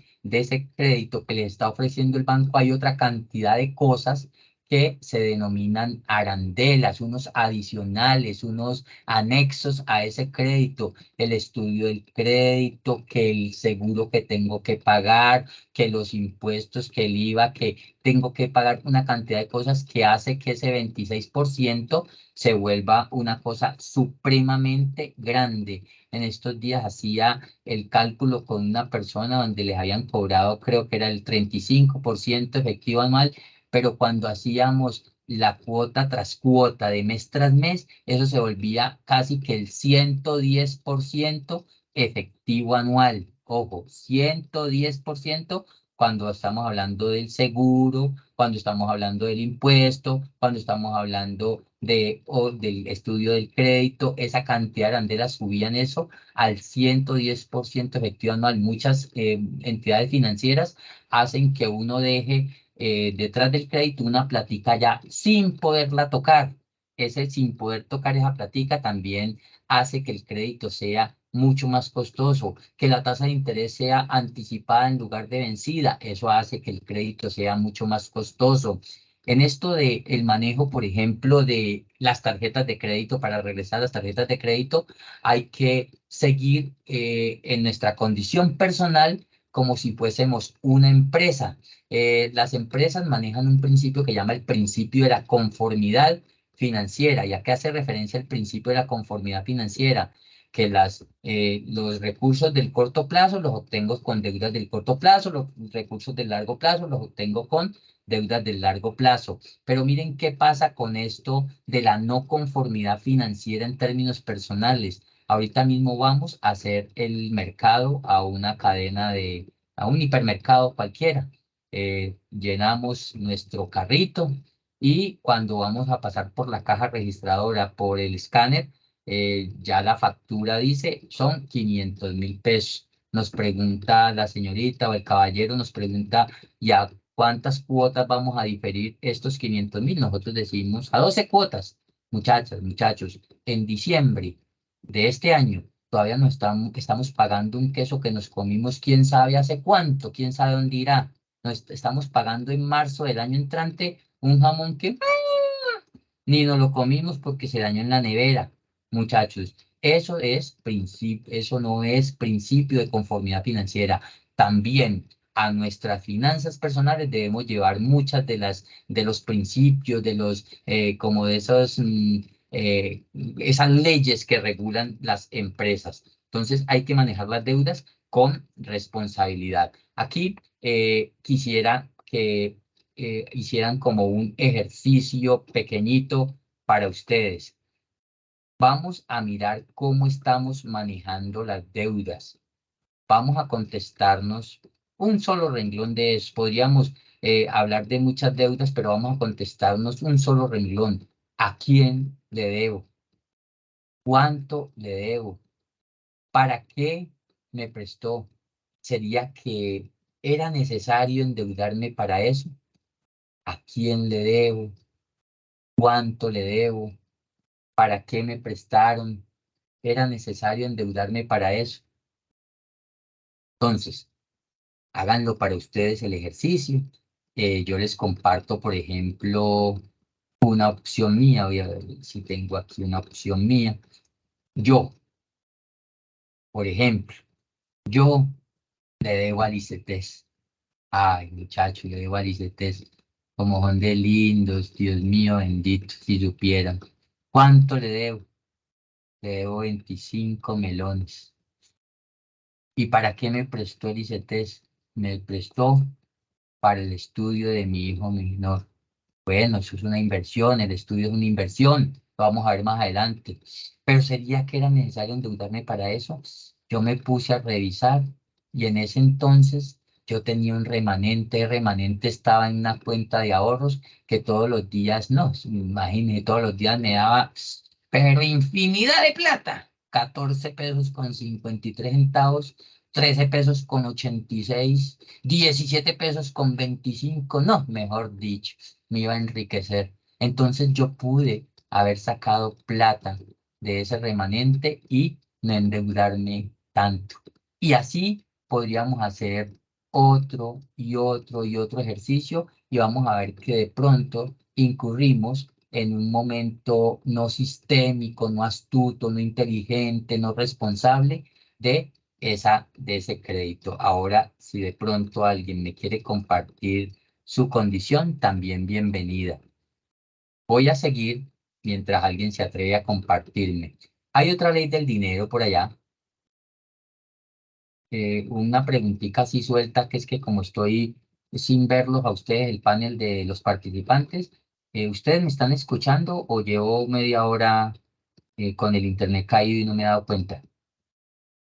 crédito que les está ofreciendo el banco hay otra cantidad de cosas que se denominan arandelas, unos adicionales, unos anexos a ese crédito, el estudio del crédito, que el seguro que tengo que pagar, que los impuestos, que el IVA, que tengo que pagar, una cantidad de cosas que hace que ese 26% se vuelva una cosa supremamente grande. En estos días hacía el cálculo con una persona donde les habían cobrado, creo que era el 35% efectivo anual, pero cuando hacíamos la cuota tras cuota de mes tras mes, eso se volvía casi que el 110% efectivo anual. Ojo, 110% cuando estamos hablando del seguro, cuando estamos hablando del impuesto, cuando estamos hablando del estudio del crédito, esa cantidad de arandelas subían eso al 110% efectivo anual. Muchas entidades financieras hacen que uno deje detrás del crédito una platica ya sin poderla tocar. Ese sin poder tocar esa platica también hace que el crédito sea mucho más costoso, que la tasa de interés sea anticipada en lugar de vencida. Eso hace que el crédito sea mucho más costoso. En esto de el manejo, por ejemplo, de las tarjetas de crédito, para regresar a las tarjetas de crédito, hay que seguir en nuestra condición personal como si fuésemos una empresa. Las empresas manejan un principio que llama el principio de la conformidad financiera. ¿Y a qué hace referencia el principio de la conformidad financiera? Que los recursos del corto plazo los obtengo con deudas del corto plazo, los recursos del largo plazo los obtengo con deudas del largo plazo. Pero miren qué pasa con esto de la no conformidad financiera en términos personales. Ahorita mismo vamos a hacer el mercado a una a un hipermercado cualquiera. Llenamos nuestro carrito y cuando vamos a pasar por la caja registradora, por el escáner, ya la factura dice son 500.000 pesos. Nos pregunta la señorita o el caballero, nos pregunta ya cuántas cuotas vamos a diferir estos 500.000. Nosotros decimos a 12 cuotas. Muchachas, muchachos, en diciembre de este año todavía no estamos pagando un queso que nos comimos quién sabe hace cuánto, quién sabe dónde irá. Estamos pagando en marzo del año entrante un jamón que ni nos lo comimos porque se dañó en la nevera. Muchachos, eso no es principio de conformidad financiera. También a nuestras finanzas personales debemos llevar muchas de los principios, como de esas leyes que regulan las empresas. Entonces hay que manejar las deudas con responsabilidad. Aquí quisiera que hicieran como un ejercicio pequeñito para ustedes. Vamos a mirar cómo estamos manejando las deudas. Vamos a contestarnos un solo renglón de eso. Podríamos hablar de muchas deudas, pero vamos a contestarnos un solo renglón. ¿A quién le debo? ¿Cuánto le debo? ¿Para qué me prestó? ¿Sería que era necesario endeudarme para eso? ¿A quién le debo? ¿Cuánto le debo? ¿Para qué me prestaron? ¿Era necesario endeudarme para eso? Entonces, háganlo para ustedes el ejercicio. Yo les comparto, por ejemplo, una opción mía. Voy a ver si tengo aquí una opción mía. Yo, por ejemplo, yo le debo a Licetés. Ay, muchachos, le debo a Licetés. Como son de lindos, Dios mío bendito, si supieran. ¿Cuánto le debo? Le debo 25 melones. ¿Y para qué me prestó el ICETES? Me prestó para el estudio de mi hijo menor. Bueno, eso es una inversión, el estudio es una inversión, lo vamos a ver más adelante. Pero ¿sería que era necesario endeudarme para eso? Yo me puse a revisar y en ese entonces yo tenía un remanente, el remanente estaba en una cuenta de ahorros que todos los días, no, imagínate, todos los días me daba, pero infinidad de plata. 14 pesos con 53 centavos, 13 pesos con 86, 17 pesos con 25, no, mejor dicho, me iba a enriquecer. Entonces yo pude haber sacado plata de ese remanente y no endeudarme tanto. Y así podríamos hacer otro y otro y otro ejercicio y vamos a ver que de pronto incurrimos en un momento no sistémico, no astuto, no inteligente, no responsable de ese crédito. Ahora, si de pronto alguien me quiere compartir su condición, también bienvenida. Voy a seguir mientras alguien se atreve a compartirme. Hay otra ley del dinero por allá. Una preguntita así suelta, que es que como estoy sin verlos a ustedes, el panel de los participantes, ¿ustedes me están escuchando o llevo media hora con el internet caído y no me he dado cuenta?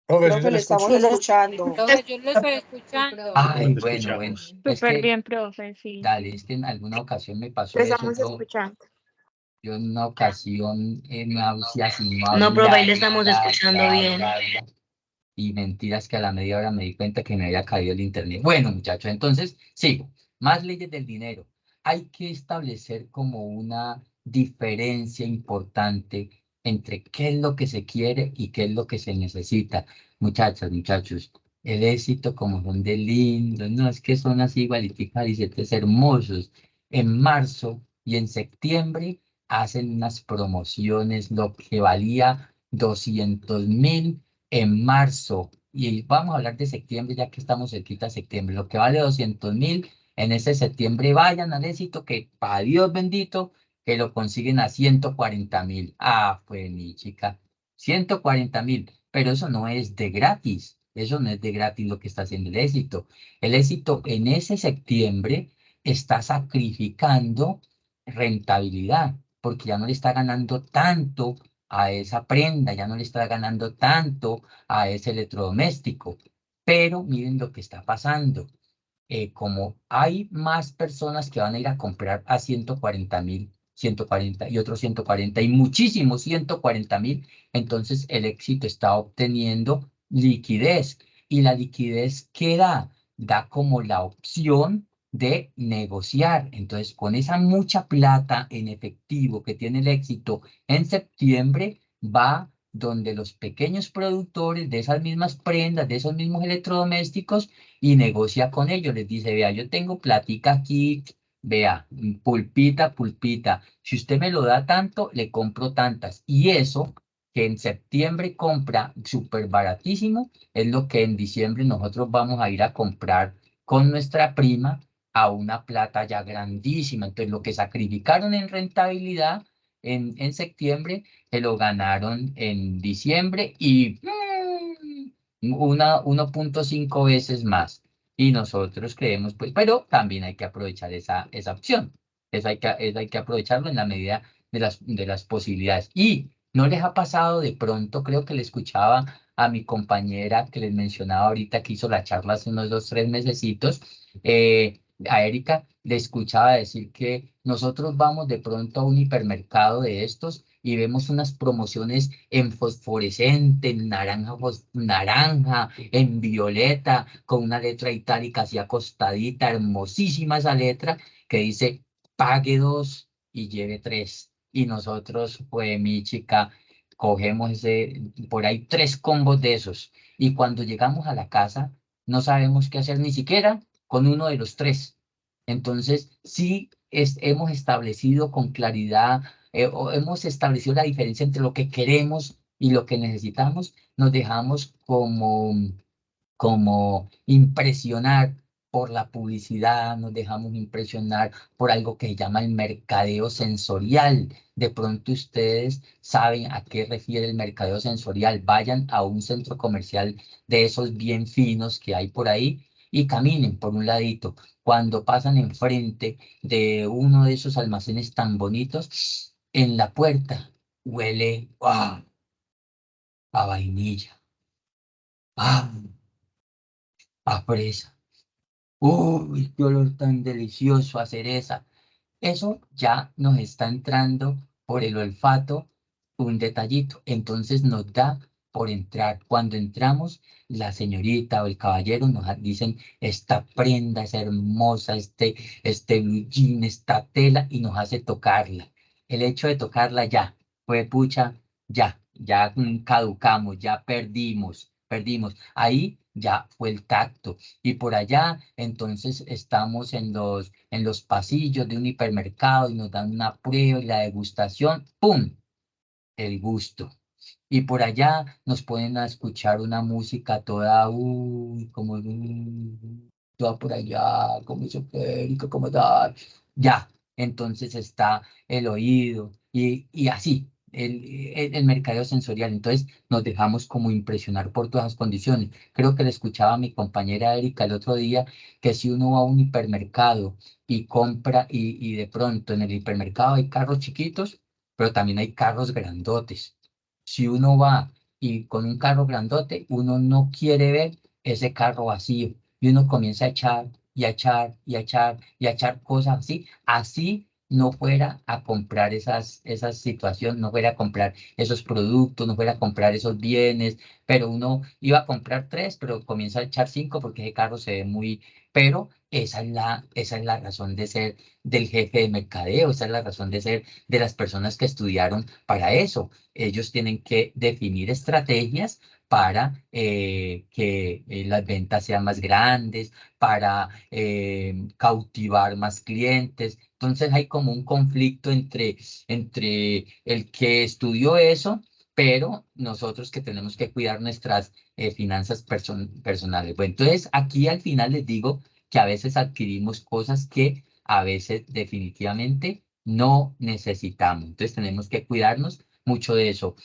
Profe, sí se Profe, le le estamos escucha. escuchando. Profe, yo lo estoy escuchando. Ay, Te bueno, bueno. escuchamos. Es Súper que, bien, profe, sí. dale, es que en alguna ocasión me pasó Lo eso. estamos escuchando. Yo en una ocasión me hacía así, No, profe, ahí le estamos escuchando bien. Y mentiras que a la media hora me di cuenta que me había caído el internet. Bueno, muchachos, entonces sigo. Más leyes del dinero. Hay que establecer como una diferencia importante entre qué es lo que se quiere y qué es lo que se necesita. Muchachas, muchachos, el éxito como son de lindos, no es que son así igualiticas y hermosos. En marzo y en septiembre hacen unas promociones, lo que valía 200.000 en marzo, y vamos a hablar de septiembre ya que estamos cerquita de septiembre, lo que vale 200.000, en ese septiembre vayan al éxito que para Dios bendito que lo consiguen a 140.000. Ah, pues mi chica, 140.000, pero eso no es de gratis, eso no es de gratis lo que está haciendo el éxito. El éxito en ese septiembre está sacrificando rentabilidad, porque ya no le está ganando tanto a esa prenda, ya no le está ganando tanto a ese electrodoméstico. Pero miren lo que está pasando. Como hay más personas que van a ir a comprar a 140.000, 140 y otros 140 y muchísimos 140.000, entonces el éxito está obteniendo liquidez. ¿Y la liquidez qué da? Da como la opción de negociar. Entonces, con esa mucha plata en efectivo que tiene el éxito en septiembre, va donde los pequeños productores de esas mismas prendas, de esos mismos electrodomésticos, y negocia con ellos. Les dice, vea, yo tengo platica aquí, vea, pulpita, pulpita. Si usted me lo da tanto, le compro tantas. Y eso que en septiembre compra súper baratísimo, es lo que en diciembre nosotros vamos a ir a comprar con nuestra prima a una plata ya grandísima. Entonces, lo que sacrificaron en rentabilidad en septiembre, se lo ganaron en diciembre y 1.5 veces más. Y nosotros creemos, pues, pero también hay que aprovechar esa opción. Eso hay que aprovecharlo en la medida de las posibilidades. Y no les ha pasado de pronto, creo que le escuchaba a mi compañera que les mencionaba ahorita que hizo la charla hace unos 2, 3 mesecitos, a Erika, le escuchaba decir que nosotros vamos de pronto a un hipermercado de estos y vemos unas promociones en fosforescente, en naranja, naranja, en violeta, con una letra itálica así acostadita, hermosísima esa letra, que dice, pague 2 y lleve 3. Y nosotros, pues mi chica, cogemos por ahí 3 combos de esos. Y cuando llegamos a la casa, no sabemos qué hacer ni siquiera con uno de los 3. Entonces, sí hemos establecido con claridad, o hemos establecido la diferencia entre lo que queremos y lo que necesitamos. Nos dejamos como impresionar por la publicidad, nos dejamos impresionar por algo que se llama el mercadeo sensorial. De pronto ustedes saben a qué refiere el mercadeo sensorial. Vayan a un centro comercial de esos bien finos que hay por ahí y caminen por un ladito. Cuando pasan enfrente de uno de esos almacenes tan bonitos, en la puerta huele a vainilla, ¡ah! A fresa. Uy, qué olor tan delicioso a cereza. Eso ya nos está entrando por el olfato un detallito. Entonces nos da por entrar. Cuando entramos, la señorita o el caballero nos dicen, esta prenda es hermosa, este blue jean, esta tela, y nos hace tocarla. El hecho de tocarla ya, pues pucha, ya caducamos, ya perdimos. Ahí ya fue el tacto. Y por allá, entonces estamos en los pasillos de un hipermercado y nos dan una prueba y la degustación, ¡pum! El gusto. Y por allá nos ponen a escuchar una música toda, como, toda por allá, como esotérica, como tal. Ya, entonces está el oído y así, el mercadeo sensorial. Entonces nos dejamos como impresionar por todas las condiciones. Creo que le escuchaba a mi compañera Erika el otro día que si uno va a un hipermercado y compra y de pronto en el hipermercado hay carros chiquitos, pero también hay carros grandotes. Si uno va y con un carro grandote, uno no quiere ver ese carro vacío y uno comienza a echar y a echar y a echar y a echar cosas así no fuera a comprar esas situaciones, no fuera a comprar esos productos, no fuera a comprar esos bienes, pero uno iba a comprar 3, pero comienza a echar 5 porque ese carro se ve muy, pero esa es la razón de ser del jefe de mercadeo, esa es la razón de ser de las personas que estudiaron para eso. Ellos tienen que definir estrategias para que las ventas sean más grandes, para cautivar más clientes. Entonces hay como un conflicto entre el que estudió eso, pero nosotros que tenemos que cuidar nuestras finanzas personales. Bueno, entonces aquí al final les digo que a veces adquirimos cosas que a veces definitivamente no necesitamos. Entonces tenemos que cuidarnos mucho de eso.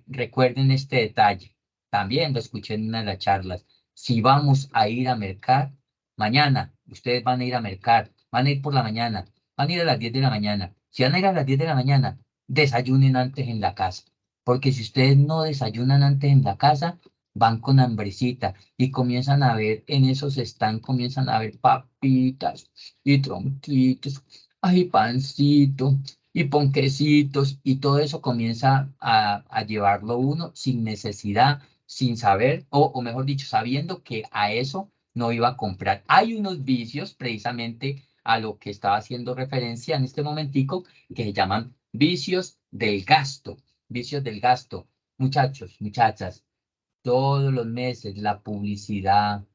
Recuerden este detalle. También lo escuché en una de las charlas. Si vamos a ir a mercar, mañana, ustedes van a ir a mercar, van a ir por la mañana, van a ir a las 10 de la mañana. Si van a ir a las 10 de la mañana, desayunen antes en la casa. Porque si ustedes no desayunan antes en la casa, van con hambrecita y comienzan a ver en esos comienzan a ver papitas y tronquitos, ay, pancito y ponquecitos, y todo eso comienza a llevarlo uno sin necesidad, sin saber, o mejor dicho, sabiendo que a eso no iba a comprar. Hay unos vicios, precisamente a lo que estaba haciendo referencia en este momentico, que se llaman vicios del gasto, vicios del gasto. muchachos, muchachas, todos los meses la publicidad,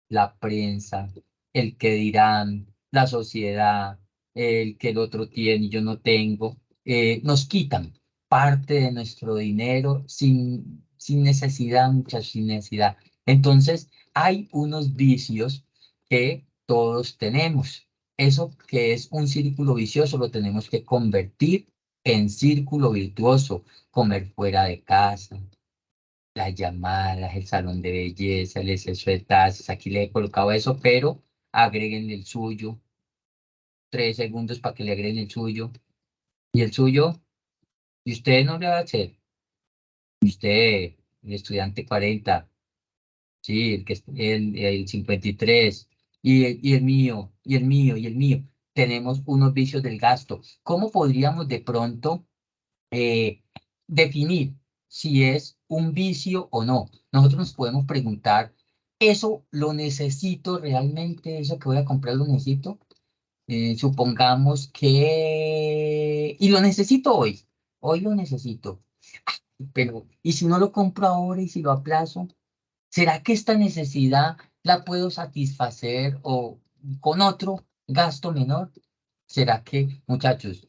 la prensa, el que dirán, la sociedad, el que el otro tiene y yo no tengo, nos quitan parte de nuestro dinero sin necesidad, muchas sin necesidad. Entonces, hay unos vicios que todos tenemos. Eso que es un círculo vicioso lo tenemos que convertir en círculo virtuoso, comer fuera de casa, las llamadas, el salón de belleza, el exceso de tasas. Aquí le he colocado eso, pero agreguen el suyo. 3 segundos para que le agreguen el suyo. Y el suyo, y usted no le va a hacer. Y usted, el estudiante 40, sí, el 53, y el mío, y el mío, y el mío. Tenemos unos vicios del gasto. ¿Cómo podríamos de pronto eh, definir si es un vicio o no? Nosotros nos podemos preguntar, ¿eso lo necesito realmente? ¿Eso que voy a comprar lo necesito? Supongamos que... Y lo necesito hoy lo necesito, pero ¿y si no lo compro ahora y si lo aplazo? ¿Será que esta necesidad la puedo satisfacer o con otro gasto menor? ¿Será que, muchachos,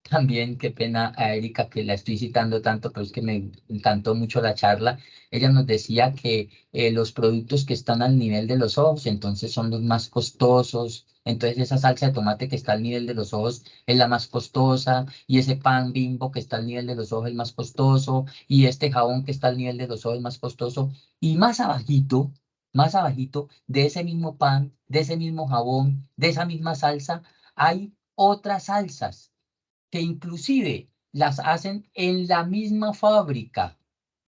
también, qué pena a Erika que la estoy citando tanto, pero es que me encantó mucho la charla. Ella nos decía que los productos que están al nivel de los ojos, entonces son los más costosos. Entonces esa salsa de tomate que está al nivel de los ojos es la más costosa, y ese pan Bimbo que está al nivel de los ojos es más costoso, y este jabón que está al nivel de los ojos es más costoso. Y más abajito de ese mismo pan, de ese mismo jabón, de esa misma salsa, hay otras salsas que inclusive las hacen en la misma fábrica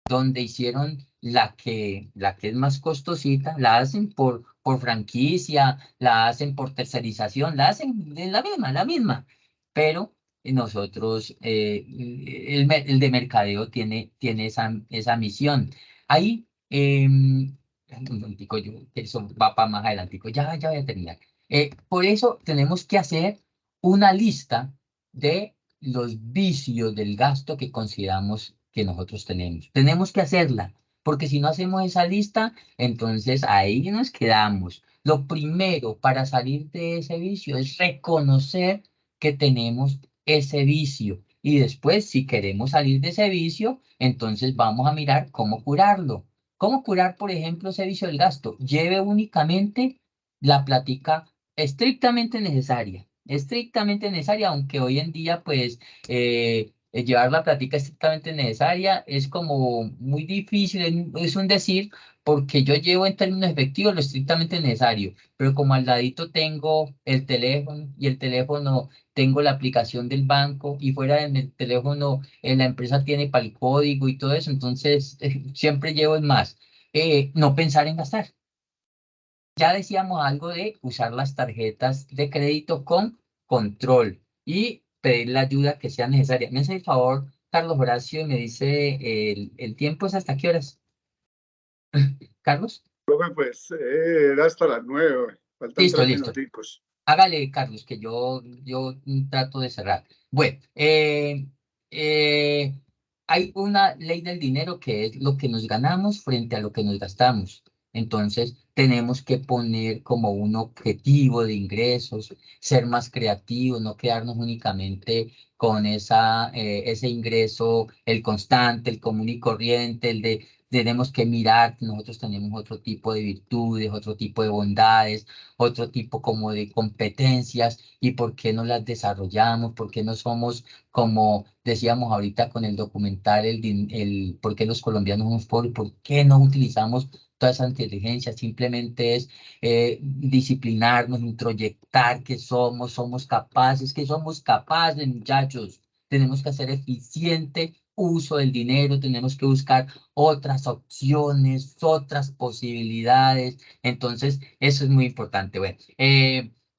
donde hicieron la que es más costosita, la hacen por franquicia, la hacen por tercerización, la hacen de la misma, pero nosotros, el de mercadeo tiene esa misión. Ahí, un momentico, que eso va para más adelantico, ya voy a terminar. Por eso tenemos que hacer una lista de los vicios del gasto que consideramos que nosotros tenemos. Tenemos que hacerla, porque si no hacemos esa lista, entonces ahí nos quedamos. Lo primero para salir de ese vicio es reconocer que tenemos ese vicio. Y después, si queremos salir de ese vicio, entonces vamos a mirar cómo curarlo. ¿Cómo curar, por ejemplo, ese vicio del gasto? Lleve únicamente la plática estrictamente necesaria, aunque hoy en día, pues, llevar la plática estrictamente necesaria es como muy difícil, es un decir, porque yo llevo en términos efectivos lo estrictamente necesario, pero como al ladito tengo el teléfono, y el teléfono tengo la aplicación del banco, y fuera del teléfono la empresa tiene para el código y todo eso, entonces siempre llevo el más. No pensar en gastar. Ya decíamos algo de usar las tarjetas de crédito con control y pedir la ayuda que sea necesaria. Me hace el favor, Carlos Horacio, y me dice el tiempo es hasta qué horas. Carlos. Profe, pues era hasta las 9, faltan Listo, 3 listo. minuticos. Hágale, Carlos, que yo trato de cerrar. Bueno, eh, hay una ley del dinero que es lo que nos ganamos frente a lo que nos gastamos. Entonces, tenemos que poner como un objetivo de ingresos, ser más creativos, no quedarnos únicamente con ese ingreso, el constante, el común y corriente, el de tenemos que mirar que nosotros tenemos otro tipo de virtudes, otro tipo de bondades, otro tipo como de competencias, y por qué no las desarrollamos, por qué no somos, como decíamos ahorita con el documental, por qué los colombianos somos pobres, por qué no utilizamos toda esa inteligencia. Simplemente es disciplinarnos, introyectar que somos capaces, muchachos. Tenemos que hacer eficiente uso del dinero, tenemos que buscar otras opciones, otras posibilidades. Entonces, eso es muy importante. Bueno,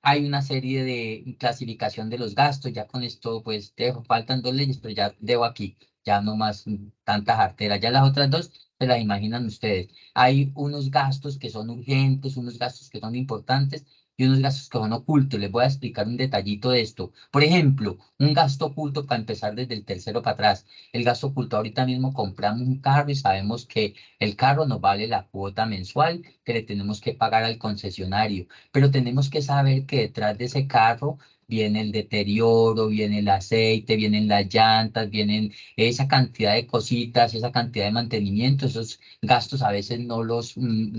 hay una serie de clasificación de los gastos. Ya con esto, pues, dejo, faltan 2 leyes, pero ya dejo aquí. Ya no más tantas arteras. Ya las otras dos se las imaginan ustedes. Hay unos gastos que son urgentes, unos gastos que son importantes, y unos gastos que son ocultos. Les voy a explicar un detallito de esto. Por ejemplo, un gasto oculto para empezar desde el tercero para atrás. El gasto oculto, ahorita mismo compramos un carro y sabemos que el carro nos vale la cuota mensual que le tenemos que pagar al concesionario, pero tenemos que saber que detrás de ese carro viene el deterioro, viene el aceite, vienen las llantas, vienen esa cantidad de cositas, esa cantidad de mantenimiento. Esos gastos a veces no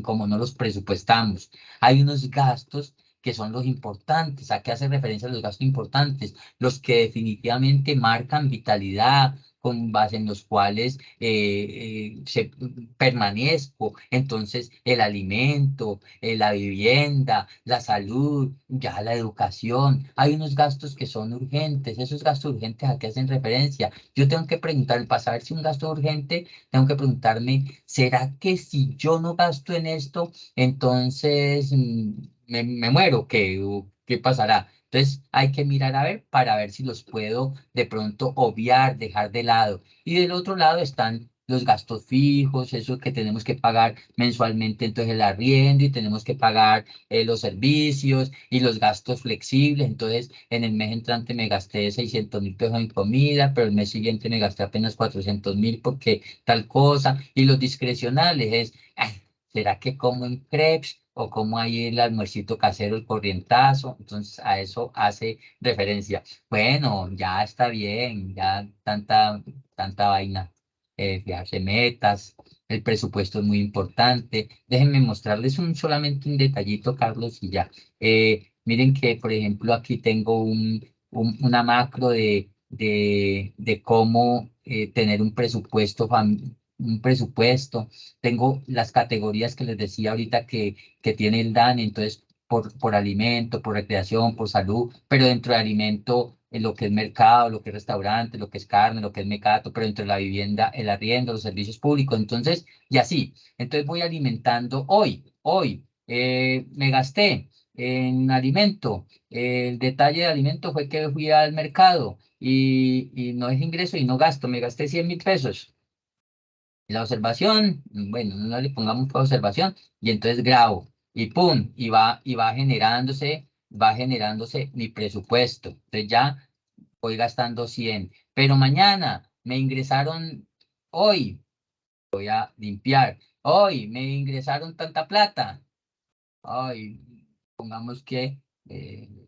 como no los presupuestamos. Hay unos gastos que son los importantes. ¿A qué hace referencia los gastos importantes? Los que definitivamente marcan vitalidad, con base en los cuales permanezco. Entonces, el alimento, la vivienda, la salud, ya la educación. Hay unos gastos que son urgentes. Esos gastos urgentes, ¿a qué hacen referencia? Yo tengo que preguntar, para saber si un gasto es urgente, tengo que preguntarme, ¿será que si yo no gasto en esto, entonces me muero? ¿Qué pasará? Entonces hay que mirar a ver para ver si los puedo de pronto obviar, dejar de lado. Y del otro lado están los gastos fijos, eso que tenemos que pagar mensualmente, entonces el arriendo y tenemos que pagar los servicios y los gastos flexibles. Entonces en el mes entrante me gasté 600.000 pesos en comida, pero el mes siguiente me gasté apenas 400.000 porque tal cosa. Y los discrecionales es, ay, ¿será que como en crepes? O como hay el almuercito casero, el corrientazo. Entonces a eso hace referencia. Bueno, ya está bien, ya tanta vaina, fijarse metas, el presupuesto es muy importante. Déjenme mostrarles solamente un detallito, Carlos, y ya. Miren que, por ejemplo, aquí tengo una macro de cómo tener un presupuesto. Tengo las categorías que les decía ahorita que tiene el DAN, entonces por alimento, por recreación, por salud, pero dentro de alimento, en lo que es mercado, lo que es restaurante, lo que es carne, lo que es mecato, pero dentro de la vivienda, el arriendo, los servicios públicos, entonces, y así. Entonces voy alimentando hoy, me gasté en alimento. El detalle de alimento fue que fui al mercado y no es ingreso y no gasto, me gasté 100.000 pesos. La observación, bueno, no le pongamos para observación, y entonces grabo, y pum, va generándose mi presupuesto. Entonces ya voy gastando 100, pero mañana me ingresaron, hoy voy a limpiar, hoy me ingresaron tanta plata, hoy pongamos que,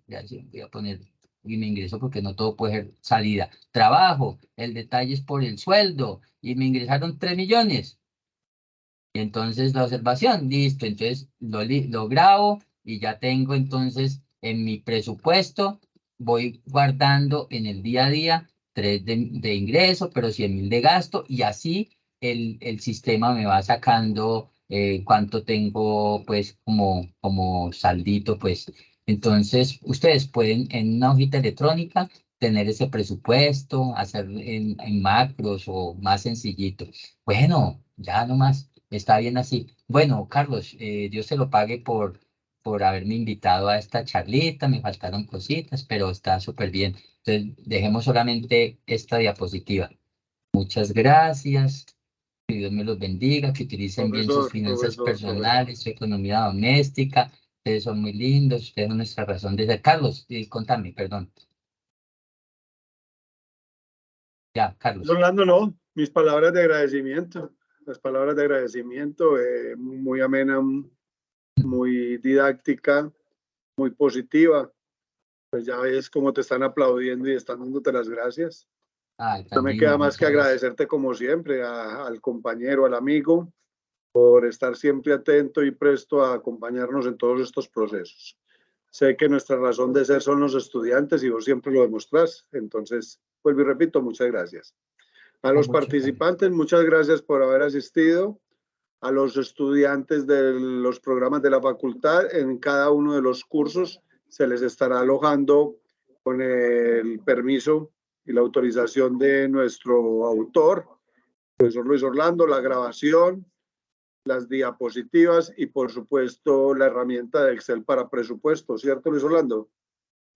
ya sí, voy a poner, y me ingreso porque no todo puede ser salida. Trabajo, el detalle es por el sueldo, y me ingresaron 3 millones. Y entonces la observación, listo, entonces lo grabo y ya tengo entonces en mi presupuesto, voy guardando en el día a día 3 de ingreso, pero 100.000 de gasto y así el sistema me va sacando cuánto tengo pues como saldito pues. Entonces ustedes pueden en una hojita electrónica tener ese presupuesto, hacer en macros o más sencillito. Bueno, ya nomás. Está bien así. Bueno, Carlos, Dios se lo pague por haberme invitado a esta charlita. Me faltaron cositas, pero está súper bien. Entonces, dejemos solamente esta diapositiva. Muchas gracias. Que Dios me los bendiga, que utilicen bien sus finanzas personales, su economía doméstica. Ustedes son muy lindos, ustedes son nuestra razón de ser. Carlos, contame, perdón. Ya, Carlos. Orlando, no, mis palabras de agradecimiento, las palabras de agradecimiento, muy amena, muy didáctica, muy positiva. Pues ya ves cómo te están aplaudiendo y están dándote las gracias. Ay, No me queda más que agradecerte como siempre al compañero, al amigo, por estar siempre atento y presto a acompañarnos en todos estos procesos. Sé que nuestra razón de ser son los estudiantes y vos siempre lo demostrás. Entonces, vuelvo y repito, muchas gracias. A los participantes, muchas gracias por haber asistido. A los estudiantes de los programas de la facultad, en cada uno de los cursos se les estará alojando con el permiso y la autorización de nuestro autor, profesor Luis Orlando, la grabación, las diapositivas y, por supuesto, la herramienta de Excel para presupuesto, ¿cierto, Luis Orlando?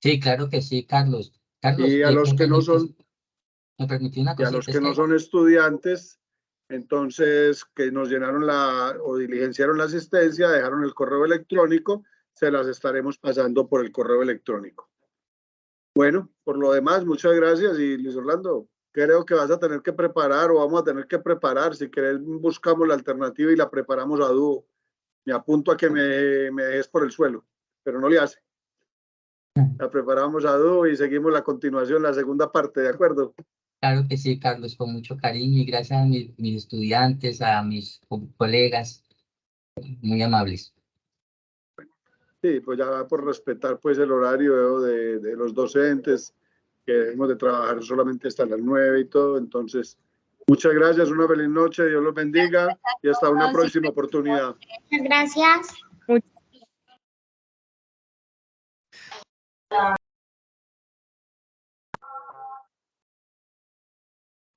Sí, claro que sí, Carlos. Carlos, Y a los que no son... Me permití una Y a cosita, los que no son estudiantes, entonces que nos llenaron o diligenciaron la asistencia, dejaron el correo electrónico, se las estaremos pasando por el correo electrónico. Bueno, por lo demás, muchas gracias. Y Luis Orlando, creo que vas a tener que preparar o vamos a tener que preparar. Si querés, buscamos la alternativa y la preparamos a dúo. Me apunto a que me dejes por el suelo, pero no le hace. La preparamos a dúo y seguimos la continuación, la segunda parte, ¿de acuerdo? Claro que sí, Carlos, con mucho cariño y gracias a mis estudiantes, a mis colegas, muy amables. Sí, pues ya por respetar pues el horario de los docentes, que debemos de trabajar solamente hasta las 9 y todo. Entonces, muchas gracias, una feliz noche, Dios los bendiga y hasta una próxima oportunidad. Gracias.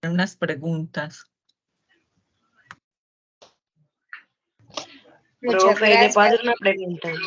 Unas preguntas. Muchas Profe, ¿le puedo gracias. hacer una pregunta?